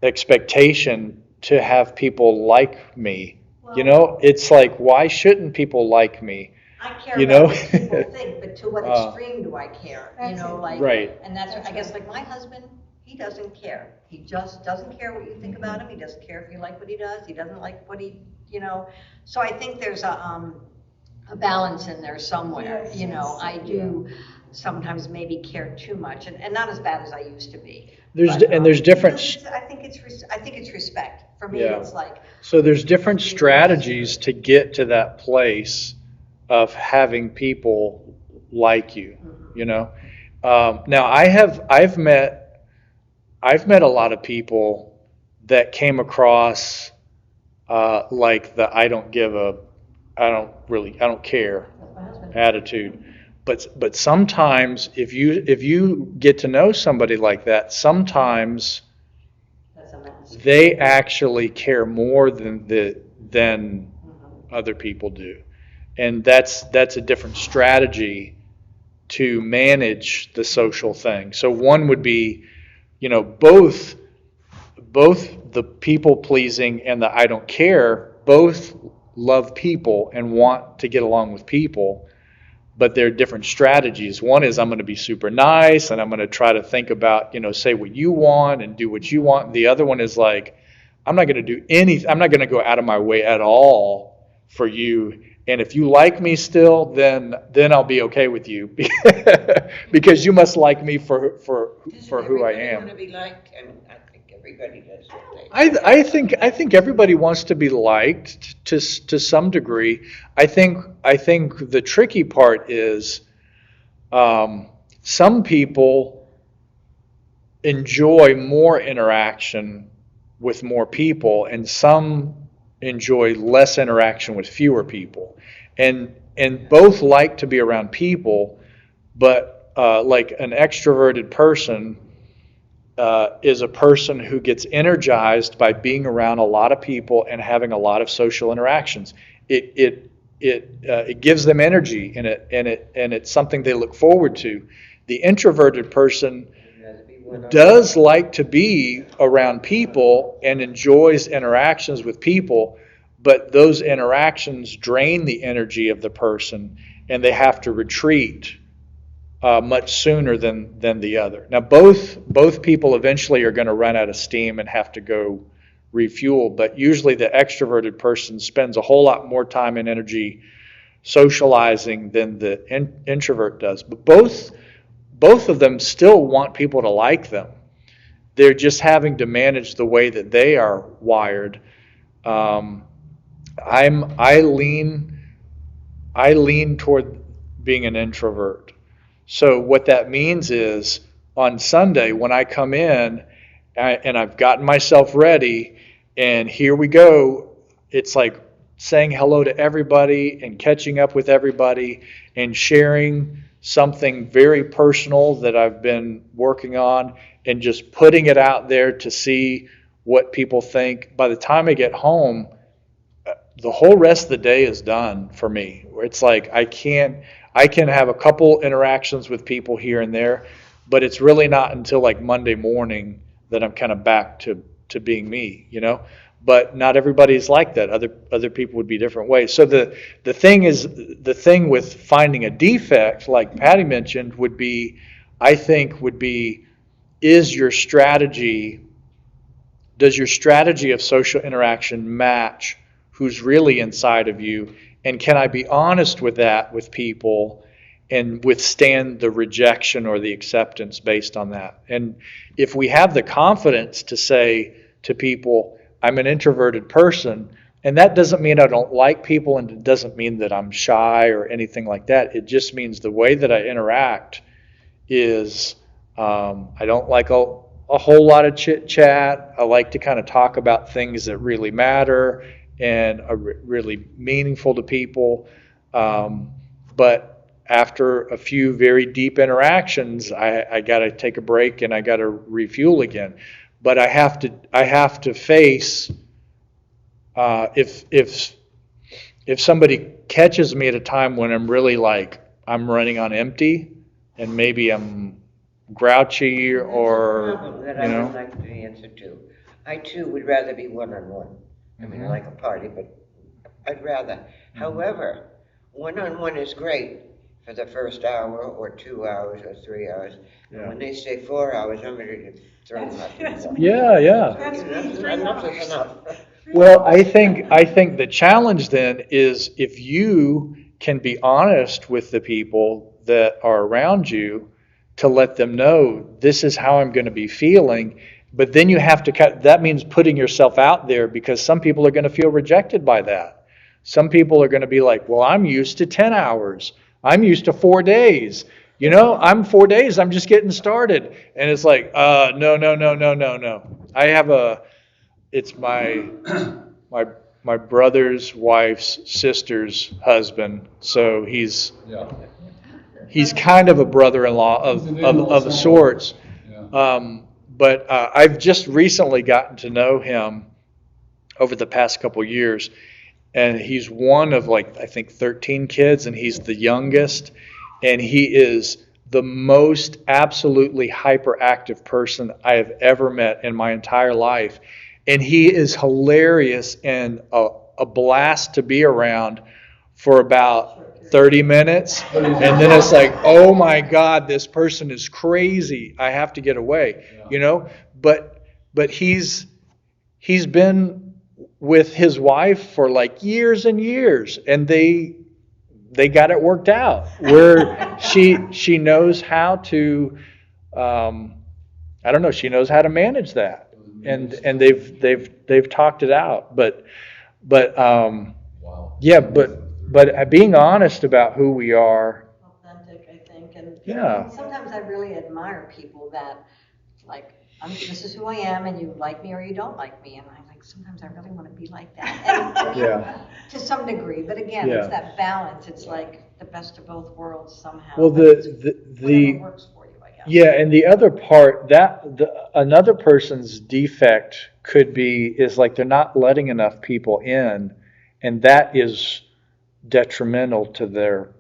Speaker 1: expectation to have people like me. You know, it's like, why shouldn't people like me?
Speaker 3: I care
Speaker 1: You
Speaker 3: about
Speaker 1: know?
Speaker 3: what people think, but to what extreme do I care? You
Speaker 4: That's
Speaker 3: know,
Speaker 4: it.
Speaker 3: like,
Speaker 1: Right.
Speaker 3: and that's, I guess, like my husband, he doesn't care. He just doesn't care what you think about him. He doesn't care if you like what he does. He doesn't like what he, you know. So I think there's a balance in there somewhere.
Speaker 4: Yes,
Speaker 3: You know,
Speaker 4: yes.
Speaker 3: I do sometimes maybe care too much, and not as bad as I used to be.
Speaker 1: There's
Speaker 3: But,
Speaker 1: and there's different
Speaker 3: because I think it's respect. For me,
Speaker 1: Yeah.
Speaker 3: it's like,
Speaker 1: so there's different strategies to get to that place of having people like you. You know, now I've met a lot of people that came across like the I don't care
Speaker 3: that's my husband.
Speaker 1: attitude. But sometimes if you get to know somebody like that, sometimes
Speaker 3: That's a mess.
Speaker 1: they actually care more than other people do, and that's a different strategy to manage the social thing. So one would be, you know, both the people pleasing and the I don't care both love people and want to get along with people, but they're different strategies. One is I'm going to be super nice and I'm going to try to think about, you know, say what you want and do what you want. The other one is like, I'm not going to do anything. I'm not going to go out of my way at all for you. And if you like me still, then I'll be okay with you because you must like me for who I am.
Speaker 5: Want to be liked, and I think everybody does.
Speaker 1: I think everybody wants to be liked to some degree. I think the tricky part is some people enjoy more interaction with more people, and some enjoy less interaction with fewer people, and both like to be around people, but like an extroverted person is a person who gets energized by being around a lot of people and having a lot of social interactions. It gives them energy, and it's something they look forward to. The introverted person does like to be around people and enjoys interactions with people, but those interactions drain the energy of the person, and they have to retreat much sooner than the other. Now, both people eventually are going to run out of steam and have to go refuel, but usually the extroverted person spends a whole lot more time and energy socializing than the introvert does. But both of them still want people to like them. They're just having to manage the way that they are wired. I lean toward being an introvert. So what that means is on Sunday when I come in and I've gotten myself ready and here we go, it's like saying hello to everybody and catching up with everybody and sharing something very personal that I've been working on and just putting it out there to see what people think. By the time I get home, the whole rest of the day is done for me. It's like I can have a couple interactions with people here and there, but it's really not until like Monday morning that I'm kind of back to being me, you know. But not everybody's like that. Other people would be different ways. So the thing with finding a defect, like Patty mentioned, would be does your strategy of social interaction match who's really inside of you? And can I be honest with that with people and withstand the rejection or the acceptance based on that? And if we have the confidence to say to people, I'm an introverted person, and that doesn't mean I don't like people, and it doesn't mean that I'm shy or anything like that. It just means the way that I interact is I don't like a whole lot of chit chat. I like to kind of talk about things that really matter and are really meaningful to people. But after a few very deep interactions, I got to take a break and I got to refuel again. But I have to face if somebody catches me at a time when I'm really like I'm running on empty, and maybe I'm grouchy or
Speaker 5: Problem that
Speaker 1: you
Speaker 5: I would
Speaker 1: know.
Speaker 5: like the answer to. I too would rather be one-on-one. I mean, I like a party, but I'd rather. However, one-on-one is great for the first hour or 2 hours or 3 hours. And when they say 4 hours, I'm ready to throw them out the
Speaker 4: That's
Speaker 5: window.
Speaker 4: me.
Speaker 1: Yeah.
Speaker 4: That's me,
Speaker 5: Enough
Speaker 4: 3
Speaker 5: enough
Speaker 4: hours.
Speaker 5: is enough.
Speaker 1: Well, I think the challenge then is if you can be honest with the people that are around you to let them know this is how I'm going to be feeling, but then you have to that means putting yourself out there, because some people are going to feel rejected by that. Some people are going to be like, well, I'm used to 10 hours. I'm used to 4 days. I'm 4 days. I'm just getting started. And it's like, no. It's my brother's wife's sister's husband. So he's kind of a brother-in-law of sorts. But I've just recently gotten to know him over the past couple years, and he's one of I think 13 kids, and he's the youngest, and he is the most absolutely hyperactive person I have ever met in my entire life. And he is hilarious and a blast to be around for about 30 minutes. And then it's like, oh my God, this person is crazy. I have to get away, But he's been with his wife for years and years, and they got it worked out where she knows how to, I don't know, she knows how to manage that. And they've talked it out, but yeah, but being honest about who we are.
Speaker 3: Authentic, I think, and
Speaker 1: Yeah.
Speaker 3: sometimes I really admire people that this is who I am, and you like me or you don't like me, and I'm like, sometimes I really want to be like that. And
Speaker 1: Yeah.
Speaker 3: to some degree, but again,
Speaker 1: Yeah.
Speaker 3: it's that balance. It's like the best of both worlds somehow.
Speaker 1: Well,
Speaker 3: but it's whatever works for you, I guess.
Speaker 1: Yeah, and the other part another person's defect is they're not letting enough people in, and that is detrimental to their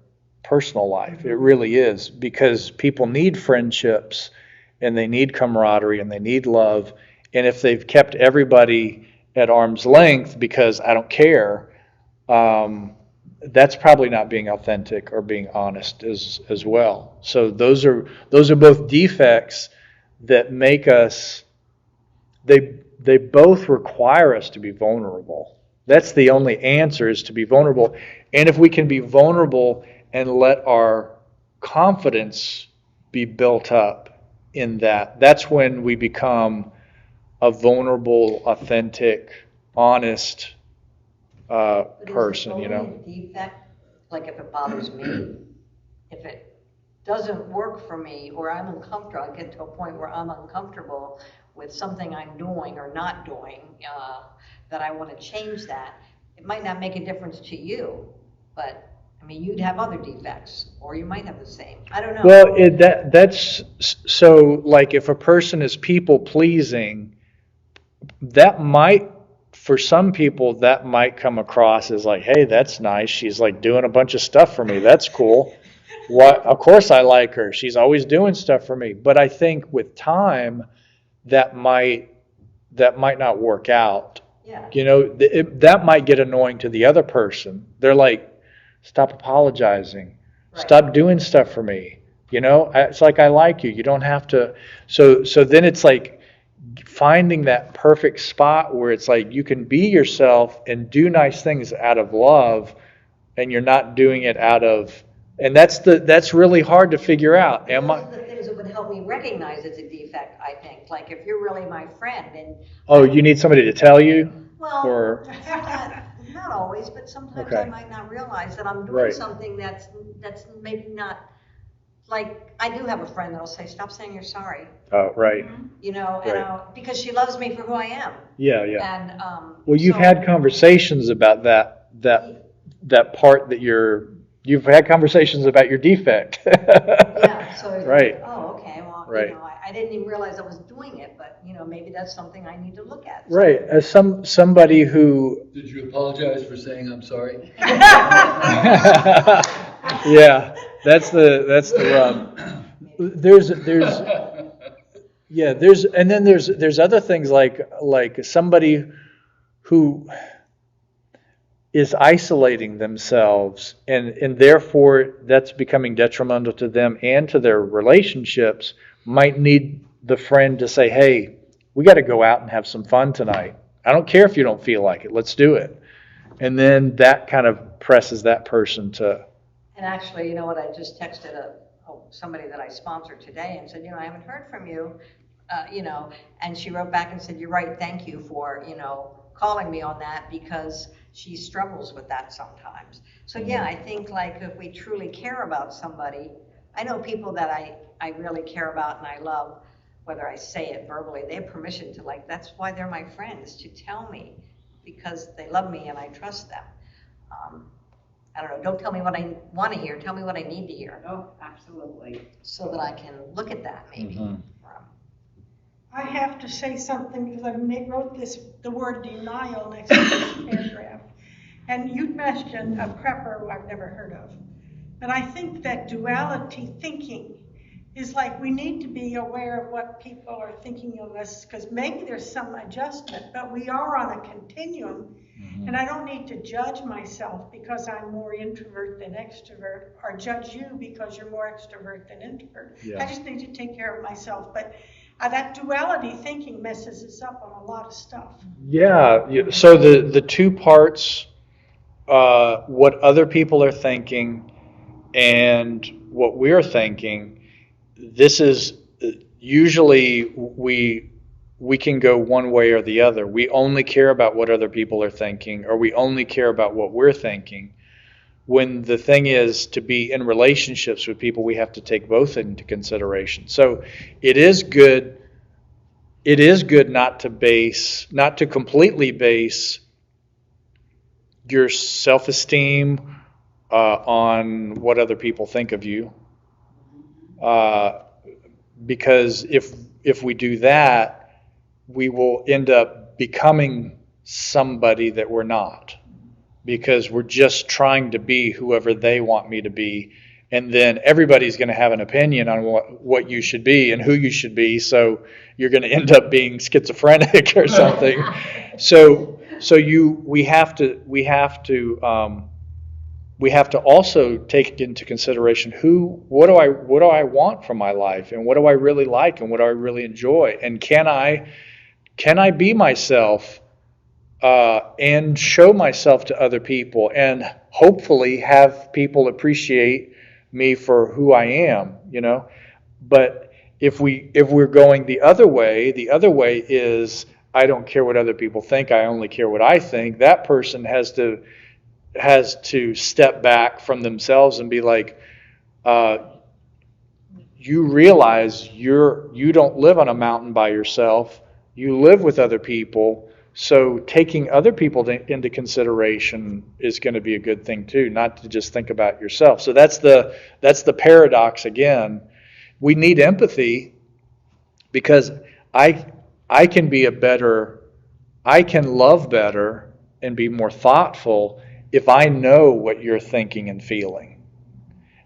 Speaker 1: personal life. It really is, because people need friendships, and they need camaraderie, and they need love. And if they've kept everybody at arm's length because I don't care, that's probably not being authentic or being honest as well. So those are both defects that make us. They both require us to be vulnerable. That's the only answer, is to be vulnerable. And if we can be vulnerable and let our confidence be built up in that, that's when we become a vulnerable, authentic, honest person,
Speaker 3: But is it only a defect? Like if it bothers me, if it doesn't work for me, or I'm uncomfortable, I get to a point where I'm uncomfortable with something I'm doing or not doing, that I want to change that. It might not make a difference to you, but I mean, you'd have other defects, or you might have the same. I don't know.
Speaker 1: Well, that's so. If a person is people pleasing, that might, for some people, that might come across as hey, that's nice. She's doing a bunch of stuff for me. That's cool. What? Of course I like her. She's always doing stuff for me. But I think with time, that might not work out.
Speaker 3: Yeah.
Speaker 1: That might get annoying to the other person. They're like, stop apologizing.
Speaker 3: Right.
Speaker 1: Stop doing stuff for me. It's I like you. You don't have to. So then it's finding that perfect spot where it's you can be yourself and do nice things out of love, and you're not doing it out of. And that's really hard to figure out.
Speaker 3: Those are the things that would help me recognize it's a defect, I think. If you're really my friend and...
Speaker 1: Oh, you need somebody to tell you?
Speaker 3: Well,
Speaker 1: or
Speaker 3: not always, but sometimes
Speaker 1: Okay.
Speaker 3: I might not realize that I'm doing
Speaker 1: Right.
Speaker 3: something that's maybe not... like, I do have a friend that'll say, stop saying you're sorry,
Speaker 1: Oh, right.
Speaker 3: you know,
Speaker 1: Right.
Speaker 3: because she loves me for who I am.
Speaker 1: Yeah, yeah.
Speaker 3: And,
Speaker 1: Well, you've
Speaker 3: so-
Speaker 1: had conversations about that part that you've had conversations about your defect.
Speaker 3: Yeah, so it's
Speaker 1: Right.
Speaker 3: like, oh, okay, well,
Speaker 1: Right.
Speaker 3: you know, I didn't even realize I was doing it, but, you know, maybe that's something I need to look at.
Speaker 1: Right. As somebody who,
Speaker 6: Did you apologize for saying I'm sorry?
Speaker 1: yeah, that's the rub. There's yeah, there's other things like somebody who is isolating themselves and therefore that's becoming detrimental to them and to their relationships, might need the friend to say, hey, we got to go out and have some fun tonight. I don't care if you don't feel like it. Let's do it. And then that kind of presses that person to.
Speaker 3: And actually, you know what, I just texted somebody that I sponsored today and said, you know, I haven't heard from you, you know, and she wrote back and said, you're right, thank you for, you know, calling me on that, because she struggles with that sometimes. So yeah, I think like if we truly care about somebody, I know people that I really care about and I love, whether I say it verbally, they have permission to, like, that's why they're my friends, to tell me, because they love me and I trust them. I don't know, don't tell me what I want to hear, tell me what I need to hear,
Speaker 2: Oh, absolutely.
Speaker 3: so that I can look at that maybe.
Speaker 4: I have to say something because I wrote the word denial next to this paragraph. And you mentioned a prepper who I've never heard of. But I think that duality thinking is like we need to be aware of what people are thinking of us, because maybe there's some adjustment, but we are on a continuum. And I don't need to judge myself because I'm more introvert than extrovert, or judge you because you're more extrovert than introvert.
Speaker 1: Yeah.
Speaker 4: I just need to take care of myself. But that duality thinking messes us up on a lot of stuff.
Speaker 1: Yeah. So the two parts, what other people are thinking and what we're thinking, this is usually we can go one way or the other. We only care about what other people are thinking, or we only care about what we're thinking. When the thing is to be in relationships with people, we have to take both into consideration. So it is good not to completely base your self-esteem on what other people think of you. Because if we do that, we will end up becoming somebody that we're not, because we're just trying to be whoever they want me to be. And then everybody's going to have an opinion on what you should be and who you should be. So you're going to end up being schizophrenic or something. So we have to also take into consideration what do I want from my life, and what do I really like, and what do I really enjoy, and can I be myself and show myself to other people, and hopefully have people appreciate me for who I am, you know. But if we're going the other way is I don't care what other people think, I only care what I think. That person has to step back from themselves and be like, you realize you don't live on a mountain by yourself. You live with other people. So taking other people into consideration is going to be a good thing too, not to just think about yourself. So that's the paradox again. We need empathy, because I can love better and be more thoughtful if I know what you're thinking and feeling.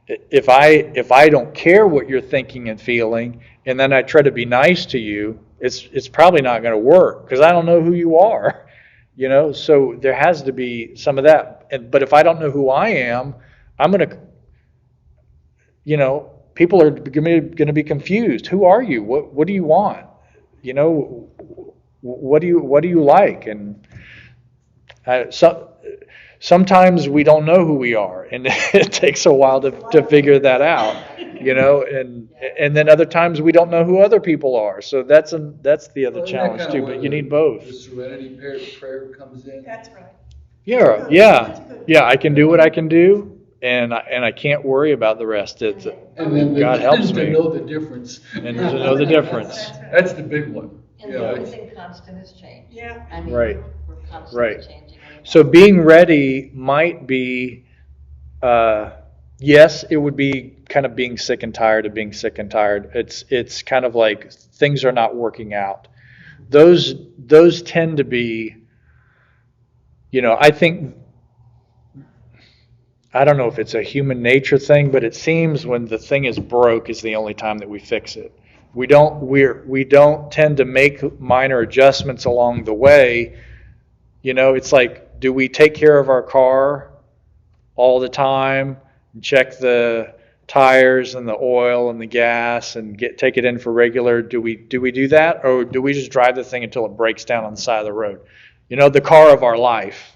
Speaker 1: If I don't care what you're thinking and feeling, and then I try to be nice to you, it's probably not going to work, because I don't know who you are, you know. So there has to be some of that. But if I don't know who I am, I'm going to, you know, people are going to be confused. Who are you? What do you want? You know, what do you like? And sometimes we don't know who we are, and it takes a while to figure that out, you know, and then other times we don't know who other people are. So that's the other challenge too, but you need both.
Speaker 6: The serenity prayer comes in.
Speaker 4: That's right.
Speaker 1: Yeah, I can do what I can do, and I can't worry about the rest. It's
Speaker 6: And then
Speaker 1: God helps
Speaker 6: to
Speaker 1: me.
Speaker 6: know the difference.
Speaker 1: And to know the difference.
Speaker 6: That's the big one.
Speaker 3: And
Speaker 6: You
Speaker 3: the
Speaker 6: know,
Speaker 3: only
Speaker 6: it's-
Speaker 3: thing constant is change.
Speaker 4: Yeah.
Speaker 3: I mean,
Speaker 1: Right.
Speaker 3: we're constantly
Speaker 1: Right.
Speaker 3: changing. anyway.
Speaker 1: So being ready might be, yes, it would be kind of being sick and tired of being sick and tired. It's kind of like things are not working out. Those tend to be, I think, I don't know if it's a human nature thing, but it seems when the thing is broke is the only time that we fix it. We don't tend to make minor adjustments along the way. It's like, do we take care of our car all the time and check the tires and the oil and the gas and take it in for regular? Do we do that, or do we just drive the thing until it breaks down on the side of the road? The car of our life.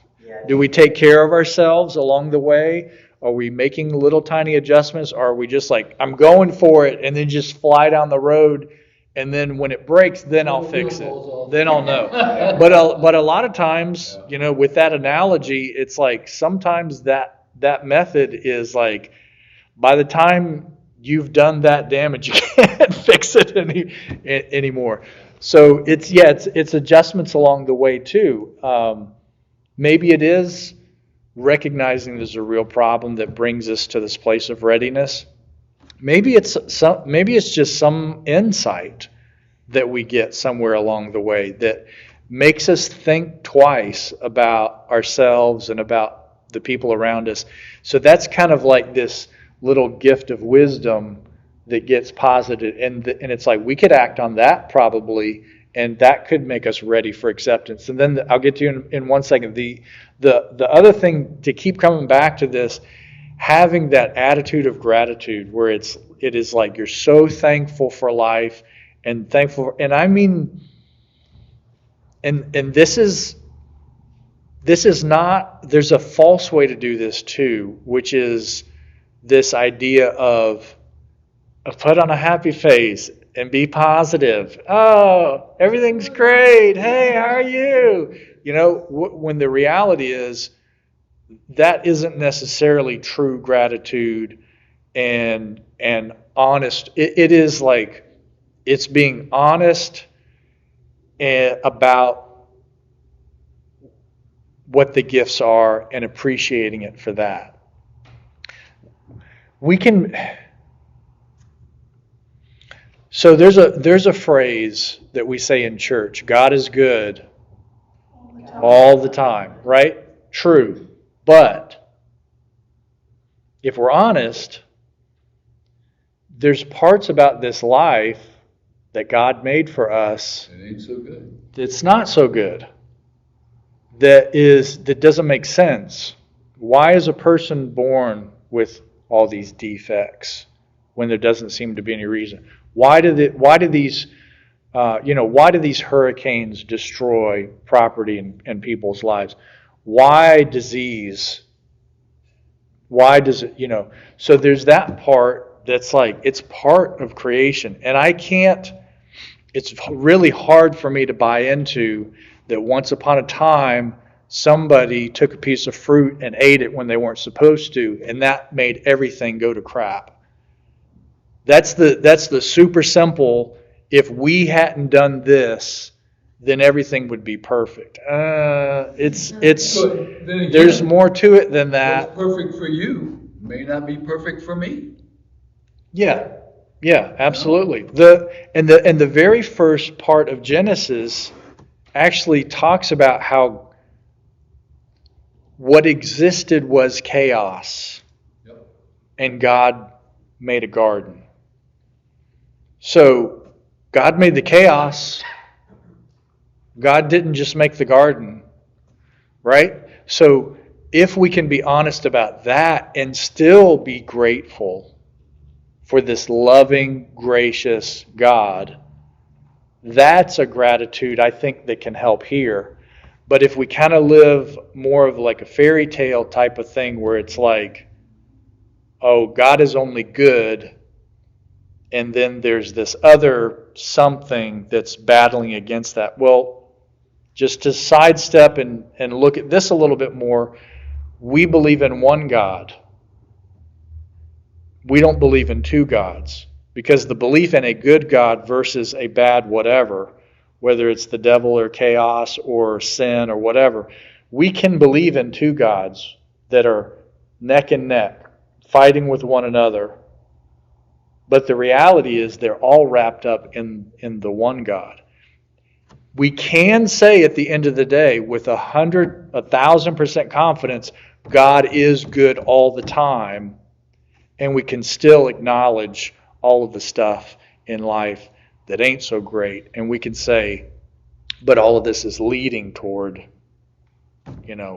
Speaker 1: Do we take care of ourselves along the way? Are we making little tiny adjustments? Or are we just like, I'm going for it, and then just fly down the road, and then when it breaks, then I'll fix it. Then I'll know. But a lot of times, with that analogy, it's like sometimes that method is like, by the time you've done that damage, you can't fix it anymore. So it's adjustments along the way too. Maybe it is recognizing there's a real problem that brings us to this place of readiness. Maybe it's just some insight that we get somewhere along the way that makes us think twice about ourselves and about the people around us. So that's kind of like this little gift of wisdom that gets posited, and it's like we could act on that probably, and that could make us ready for acceptance. And then I'll get to you in 1 second. The other thing, to keep coming back to this, having that attitude of gratitude where it is like you're so thankful for life and thankful, and I mean, and this is not, there's a false way to do this too, which is this idea of put on a happy face and be positive. Oh, everything's great. Hey, how are you? When the reality is that isn't necessarily true gratitude and honest. It is like, it's being honest about what the gifts are and appreciating it for that. So there's a phrase that we say in church: God is good all the time, right? True. But if we're honest, there's parts about this life that God made for us
Speaker 6: It ain't so good.
Speaker 1: that's not so good. That doesn't make sense. Why is a person born with all these defects when there doesn't seem to be any reason? Why do these hurricanes destroy property and people's lives? Why disease? Why does it, so there's that part that's like, it's part of creation. And it's really hard for me to buy into that once upon a time, somebody took a piece of fruit and ate it when they weren't supposed to, and that made everything go to crap. That's the super simple, if we hadn't done this, then everything would be perfect.
Speaker 6: But then again,
Speaker 1: there's more to it than that.
Speaker 6: what's perfect for you may not be perfect for me.
Speaker 1: Yeah, absolutely. The very first part of Genesis actually talks about how what existed was chaos,
Speaker 6: Yep.
Speaker 1: and God made a garden. So God made the chaos. God didn't just make the garden, right? So if we can be honest about that and still be grateful for this loving, gracious God, that's a gratitude I think that can help here. But if we kind of live more of like a fairy tale type of thing where it's like, oh, God is only good, and then there's this other something that's battling against that. Well, just to sidestep and look at this a little bit more, we believe in one God, we don't believe in two gods, because the belief in a good God versus a bad whatever, whether it's the devil or chaos or sin or whatever, we can believe in two gods that are neck and neck, fighting with one another. But the reality is they're all wrapped up in the one God. We can say at the end of the day with 1,000% confidence, God is good all the time, and we can still acknowledge all of the stuff in life that ain't so great, and we can say, but all of this is leading toward,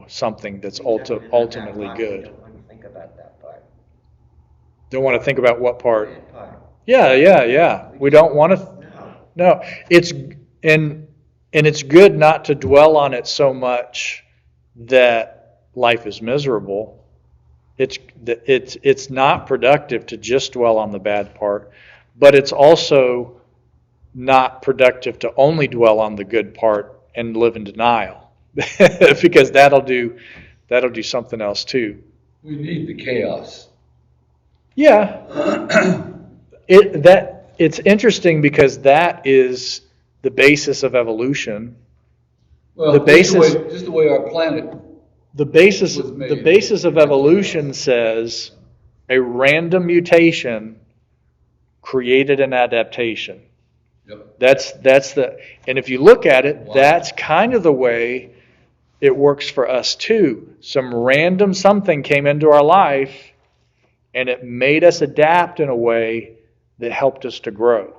Speaker 1: something that's ultimately good.
Speaker 5: I don't want to think about that part.
Speaker 1: Don't want to think about what part?
Speaker 5: That part.
Speaker 1: Yeah. We don't want to. No, and it's good not to dwell on it so much that life is miserable. It's not productive to just dwell on the bad part, but it's also not productive to only dwell on the good part and live in denial, because that'll do something else too.
Speaker 6: We need the chaos.
Speaker 1: Yeah. It's interesting because that is the basis of evolution.
Speaker 6: Well,
Speaker 1: The basis-
Speaker 6: just the way our planet.
Speaker 1: The basis
Speaker 6: Was made.
Speaker 1: the basis of evolution says a random mutation created an adaptation.
Speaker 6: Yep.
Speaker 1: And if you look at it,
Speaker 6: Wow.
Speaker 1: that's kind of the way it works for us too. Some random something came into our life and it made us adapt in a way that helped us to grow.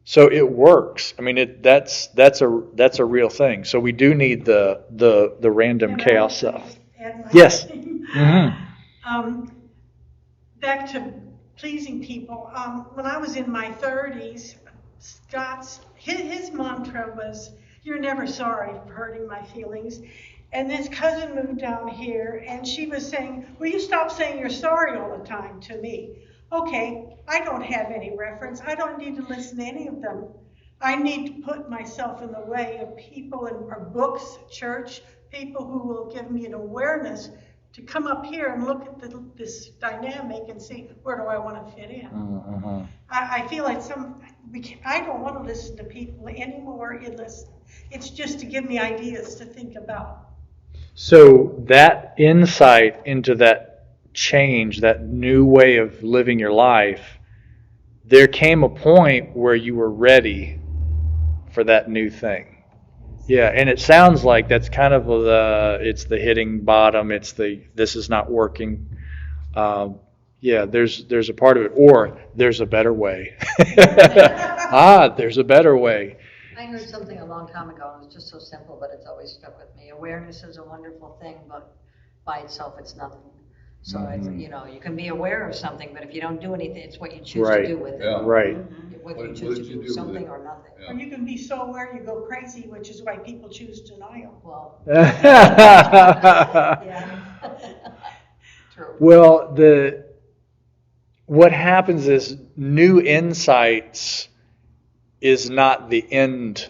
Speaker 1: So it works. I mean, that's a real thing. So we do need the random
Speaker 4: And I
Speaker 1: chaos
Speaker 4: also
Speaker 1: stuff.
Speaker 4: just add my
Speaker 1: Yes.
Speaker 4: thing.
Speaker 1: Mm-hmm.
Speaker 4: Back to pleasing people. When I was in my 30s, his mantra was, "You're never sorry for hurting my feelings." And this cousin moved down here, and she was saying, "Will you stop saying you're sorry all the time to me?" Okay, I don't have any reference. I don't need to listen to any of them. I need to put myself in the way of people or books, church, people who will give me an awareness to come up here and look at this dynamic and see, where do I want to fit in?
Speaker 1: Mm-hmm.
Speaker 4: I feel like I don't want to listen to people anymore. It's just to give me ideas to think about.
Speaker 1: So that insight into that change, that new way of living your life, there came a point where you were ready for that new thing. Yeah, and it sounds like that's kind of it's the hitting bottom, it's this is not working. Yeah, there's a part of it, or there's a better way. There's a better way.
Speaker 3: I heard something a long time ago, and it's just so simple, but it's always stuck with me. Awareness is a wonderful thing, but by itself, it's nothing. So, you can be aware of something, but if you don't do anything, it's what you choose
Speaker 1: Right.
Speaker 3: to do with it.
Speaker 6: Yeah.
Speaker 1: Right.
Speaker 3: Whether you
Speaker 6: What
Speaker 3: choose
Speaker 6: did
Speaker 3: to
Speaker 6: you
Speaker 3: do
Speaker 6: do with
Speaker 3: something
Speaker 6: it?
Speaker 3: or nothing.
Speaker 6: Yeah.
Speaker 4: Or you can be so aware you go crazy, which is why people choose denial.
Speaker 3: Well,
Speaker 1: Yeah.
Speaker 3: yeah. True.
Speaker 1: Well, what happens is new insights is not the end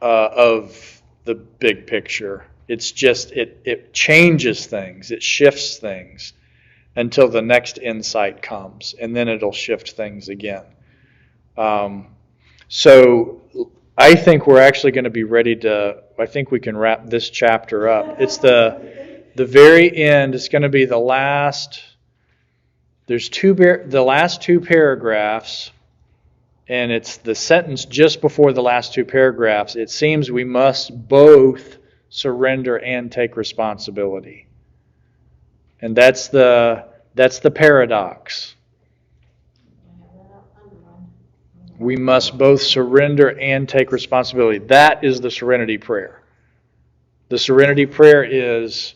Speaker 1: of the big picture. It's just it changes things, it shifts things until the next insight comes, and then it'll shift things again. So I think we're actually going to be ready to. I think we can wrap this chapter up. It's the very end. It's going to be the last. There's the last two paragraphs, and it's the sentence just before the last two paragraphs. It seems we must both surrender and take responsibility, and that's the paradox. We must both surrender and take responsibility. That is the serenity prayer. The serenity prayer is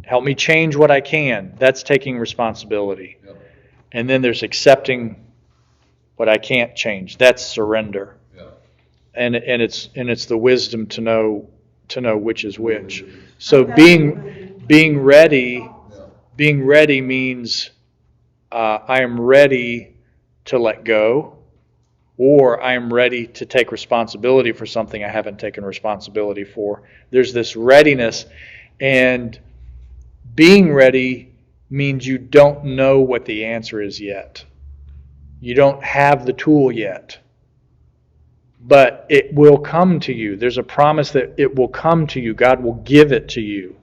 Speaker 1: help me change what I can. That's taking responsibility.
Speaker 6: Yep.
Speaker 1: And then there's accepting what I can't change. That's surrender.
Speaker 6: Yeah.
Speaker 1: And it's the wisdom to know which is which. So being ready means I am ready to let go, or I am ready to take responsibility for something I haven't taken responsibility for. There's this readiness, and Being ready means you don't know what the answer is yet. You don't have the tool yet. But it will come to you. There's a promise that it will come to you. God will give it to you.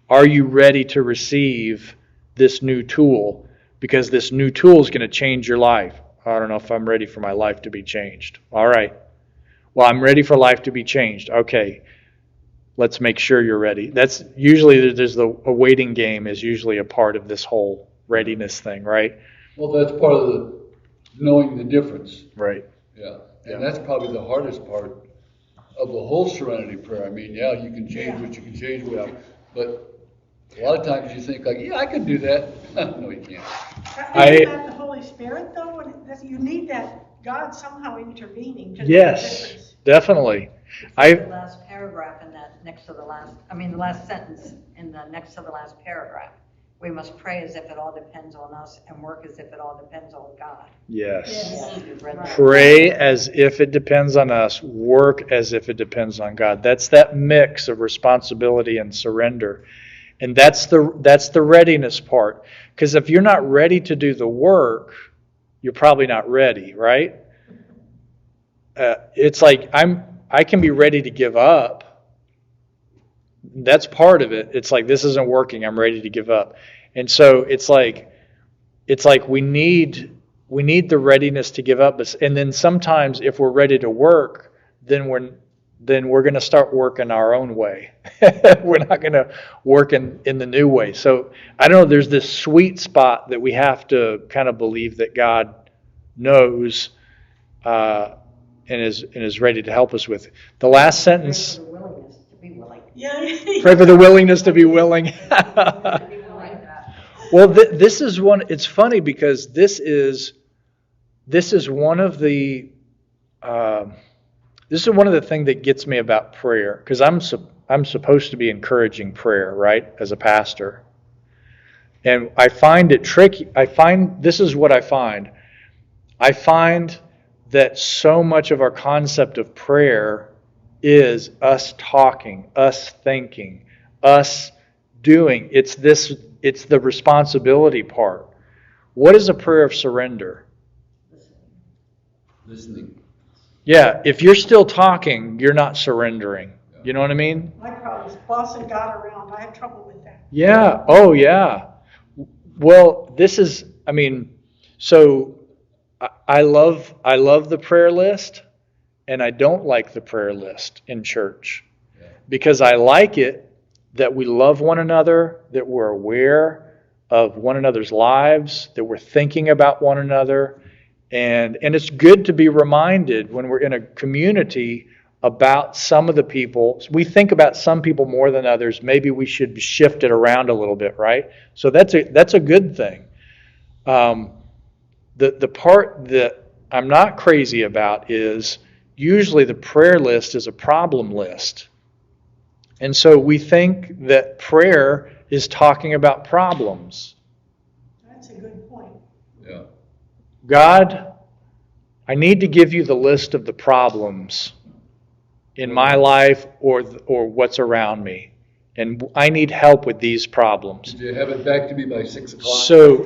Speaker 1: Are you ready to receive this new tool? Because this new tool is going to change your life. I don't know if I'm ready for my life to be changed. All right. Well, I'm ready for life to be changed. Okay. Let's make sure you're ready. That's usually, there's a waiting game is usually a part of this whole readiness thing, right?
Speaker 6: Well, that's part of the knowing the difference.
Speaker 1: Right.
Speaker 6: Yeah. And that's probably the hardest part of the whole serenity prayer. I mean, yeah, you can change what you can change with, but a lot of times you think like, yeah, I can do that. No, you can't.
Speaker 4: Isn't that the Holy Spirit though? You need that God somehow intervening to make a
Speaker 1: Yes,
Speaker 4: difference.
Speaker 1: definitely.
Speaker 3: The last paragraph in that next to the last sentence in the next to the last paragraph. We must pray as if it all depends on us and work as if it all depends on God.
Speaker 1: Yes.
Speaker 3: You've read that.
Speaker 1: Pray as if it depends on us. Work as if it depends on God. That's that mix of responsibility and surrender. And that's the readiness part. Because if you're not ready to do the work, you're probably not ready, right? It's like I can be ready to give up. That's part of it. It's like, this isn't working. I'm ready to give up. And so it's like we need the readiness to give up. And then sometimes if we're ready to work, then we're going to start working our own way. We're not going to work in the new way. So I don't know, there's this sweet spot that we have to kind of believe that God knows and is ready to help us with. The last sentence.
Speaker 3: Pray for the willingness to be willing.
Speaker 4: Yeah.
Speaker 1: Pray for the willingness to be willing. Well, this is one. It's funny because this is one of the things that gets me about prayer, because I'm supposed to be encouraging prayer, right, as a pastor, and I find it tricky. This is what I find. I find that so much of our concept of prayer is us talking, us thinking, us doing. It's the responsibility part. What is a prayer of surrender?
Speaker 6: Listening.
Speaker 1: Yeah, if you're still talking, you're not surrendering. You know what I mean?
Speaker 4: My problem is bossing God around. I have trouble with that.
Speaker 1: Yeah. Oh, yeah. Well, so I love the prayer list, and I don't like the prayer list in church, because I like it that we love one another, that we're aware of one another's lives, that we're thinking about one another, and it's good to be reminded when we're in a community about some of the people. We think about some people more than others. Maybe we should shift it around a little bit, right? So that's a good thing. The part that I'm not crazy about is usually the prayer list is a problem list. And so we think that prayer is talking about problems.
Speaker 4: That's a good point.
Speaker 6: Yeah.
Speaker 1: God, I need to give you the list of the problems in my life or what's around me. And I need help with these problems.
Speaker 6: Did you have it back to me by 6 o'clock?
Speaker 1: So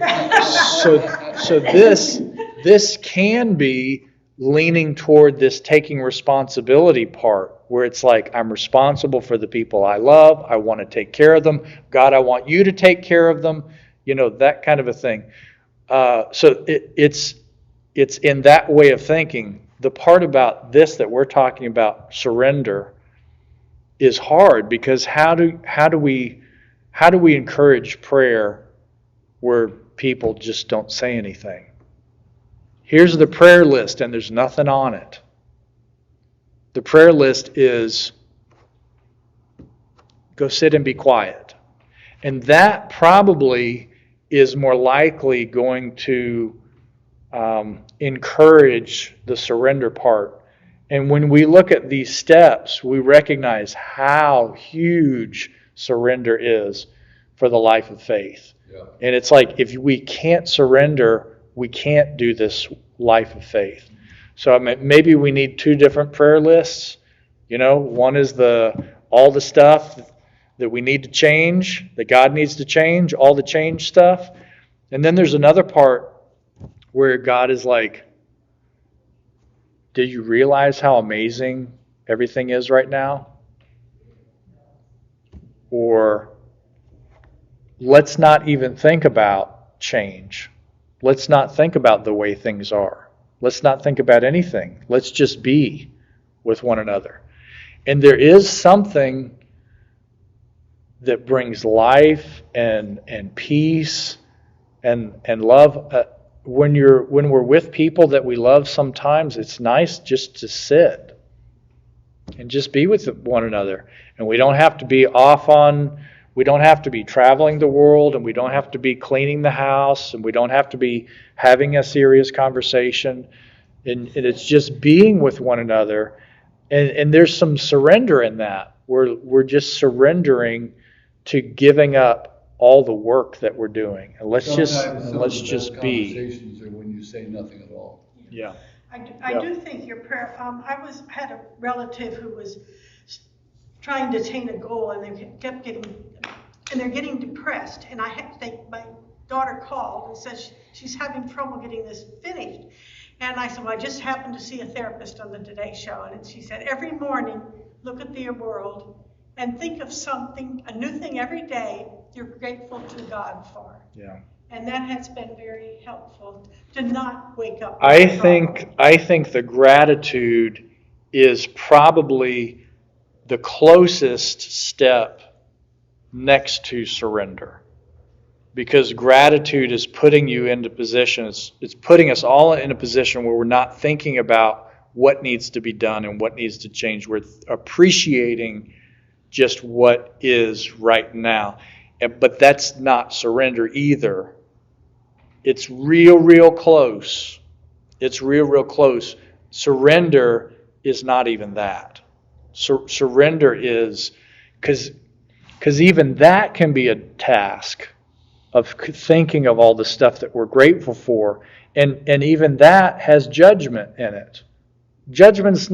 Speaker 1: this can be leaning toward this taking responsibility part, where it's like, I'm responsible for the people I love. I want to take care of them. God, I want you to take care of them. That kind of a thing. So it's in that way of thinking. The part about this that we're talking about, surrender, is hard, because how do we encourage prayer where people just don't say anything? Here's the prayer list, and there's nothing on it. The prayer list is, go sit and be quiet. And that probably is more likely going to encourage the surrender part. And when we look at these steps, we recognize how huge surrender is for the life of faith.
Speaker 6: Yeah.
Speaker 1: And it's like, if we can't surrender, we can't do this life of faith. So maybe we need two different prayer lists. One is all the stuff that we need to change, that God needs to change, all the change stuff. And then there's another part where God is like, did you realize how amazing everything is right now? Or let's not even think about change. Let's not think about the way things are. Let's not think about anything. Let's just be with one another. And there is something that brings life and peace and love. When we're with people that we love, sometimes it's nice just to sit and just be with one another. And we don't have to be we don't have to be traveling the world, and we don't have to be cleaning the house, and we don't have to be having a serious conversation. And it's just being with one another. And there's some surrender in that. We're just surrendering to giving up all the work that we're doing. And let's just be.
Speaker 6: Conversations are when you say nothing at all.
Speaker 1: Yeah.
Speaker 4: I do think your prayer, had a relative who was trying to attain a goal, and they kept they're getting depressed. And my daughter called and said she's having trouble getting this finished. And I said, well, I just happened to see a therapist on the Today Show. And she said, every morning, look at the world and think of something, a new thing every day you're grateful to God for.
Speaker 1: Yeah.
Speaker 4: And that has been very helpful to not wake up.
Speaker 1: I think the gratitude is probably the closest step next to surrender. Because gratitude is putting you into positions, it's putting us all in a position where we're not thinking about what needs to be done and what needs to change. We're appreciating just what is right now. But that's not surrender either. It's real close. It's real close. Surrender is not even that. Surrender is, because even that can be a task of thinking of all the stuff that we're grateful for. And even that has judgment in it. Judgment's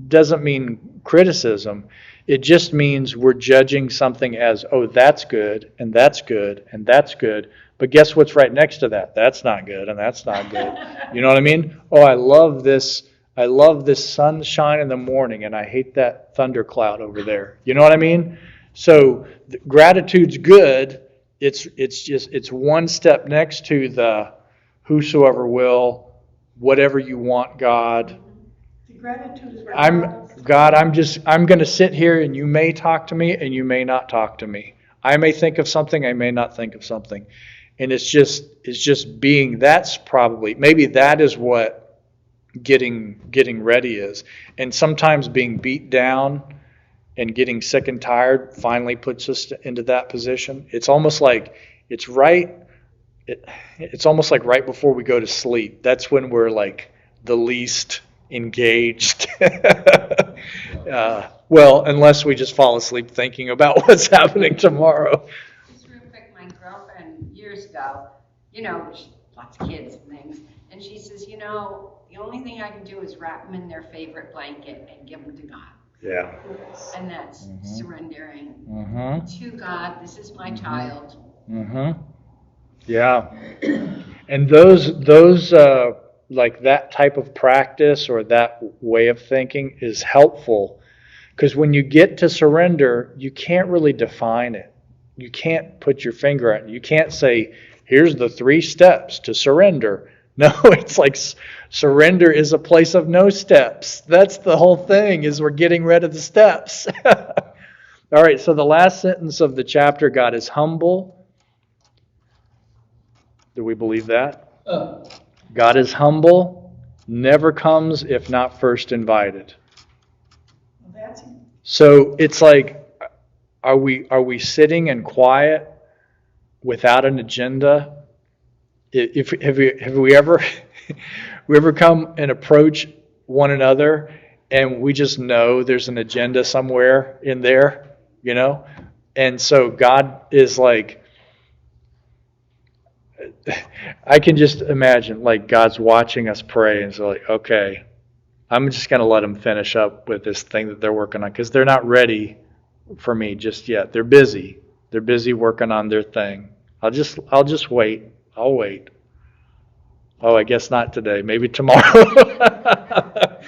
Speaker 1: doesn't mean criticism. It just means we're judging something as, oh, that's good, and that's good, and that's good. But guess what's right next to that? That's not good, and that's not good. You know what I mean? Oh, I love this sunshine in the morning, and I hate that thundercloud over there. You know what I mean? So gratitude's good. It's one step next to the whosoever will, whatever you want, God.
Speaker 4: The gratitude is
Speaker 1: I'm going to sit here, and you may talk to me and you may not talk to me. I may think of something, I may not think of something. And it's just being, maybe that is what getting ready is. And sometimes being beat down and getting sick and tired finally puts us into that position. It's almost like it's almost like right before we go to sleep. That's when we're like the least engaged. Well, unless we just fall asleep thinking about what's happening tomorrow.
Speaker 2: Just real quick, my girlfriend years ago, lots of kids and things, and she says, the only thing I can do is wrap them in their favorite blanket and give them to God.
Speaker 1: Yeah.
Speaker 2: And that's surrendering to God. This is my
Speaker 1: Mm-hmm.
Speaker 2: child.
Speaker 1: Mm-hmm. Yeah. And those like that type of practice or that way of thinking is helpful, because when you get to surrender, you can't really define it. You can't put your finger on it. You can't say, here's the 3 steps to surrender. No, it's like surrender is a place of no steps. That's the whole thing, is we're getting rid of the steps. All right, so the last sentence of the chapter, God is humble. Do we believe that? God is humble, never comes if not first invited. So it's like, are we sitting and quiet without an agenda? Have we ever come and approach one another and we just know there's an agenda somewhere in there, And so God is like, I can just imagine like God's watching us pray and so like, okay, I'm just going to let them finish up with this thing that they're working on because they're not ready for me just yet. They're busy. They're busy working on their thing. I'll just wait. I'll wait. Oh, I guess not today. Maybe tomorrow.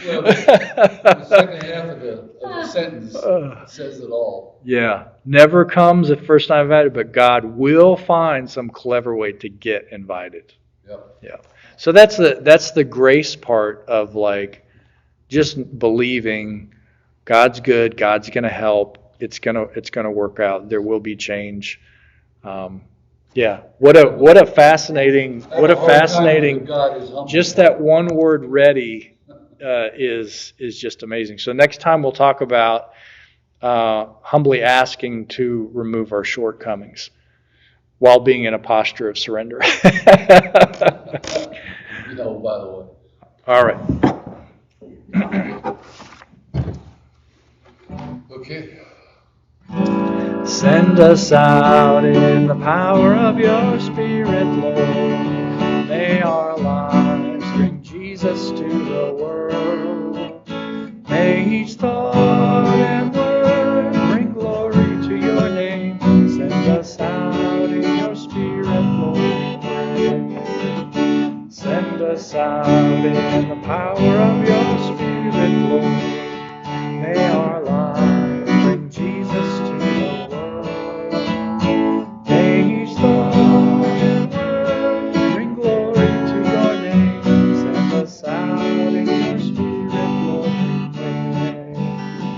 Speaker 6: Well, the second half of the sentence says it all.
Speaker 1: Yeah. Never comes the first time invited, but God will find some clever way to get invited.
Speaker 6: Yep.
Speaker 1: Yeah. So that's the grace part of like just believing God's good, God's going to help, it's going to work out. There will be change. Yeah. What a fascinating
Speaker 6: God is humble.
Speaker 1: just that one word ready is just amazing. So next time we'll talk about humbly asking to remove our shortcomings while being in a posture of surrender.
Speaker 6: You know, by the way.
Speaker 1: All right.
Speaker 6: Okay.
Speaker 1: Send us out in the power of your Spirit, Lord. May our lives bring Jesus to the world. May each thought and word bring glory to your name. Send us out in your Spirit, Lord, we pray. Send us out in the power of your Spirit, Lord. May our lives bring Jesus to the world. May each thought and word bring glory to your name. Send us out in your Spirit.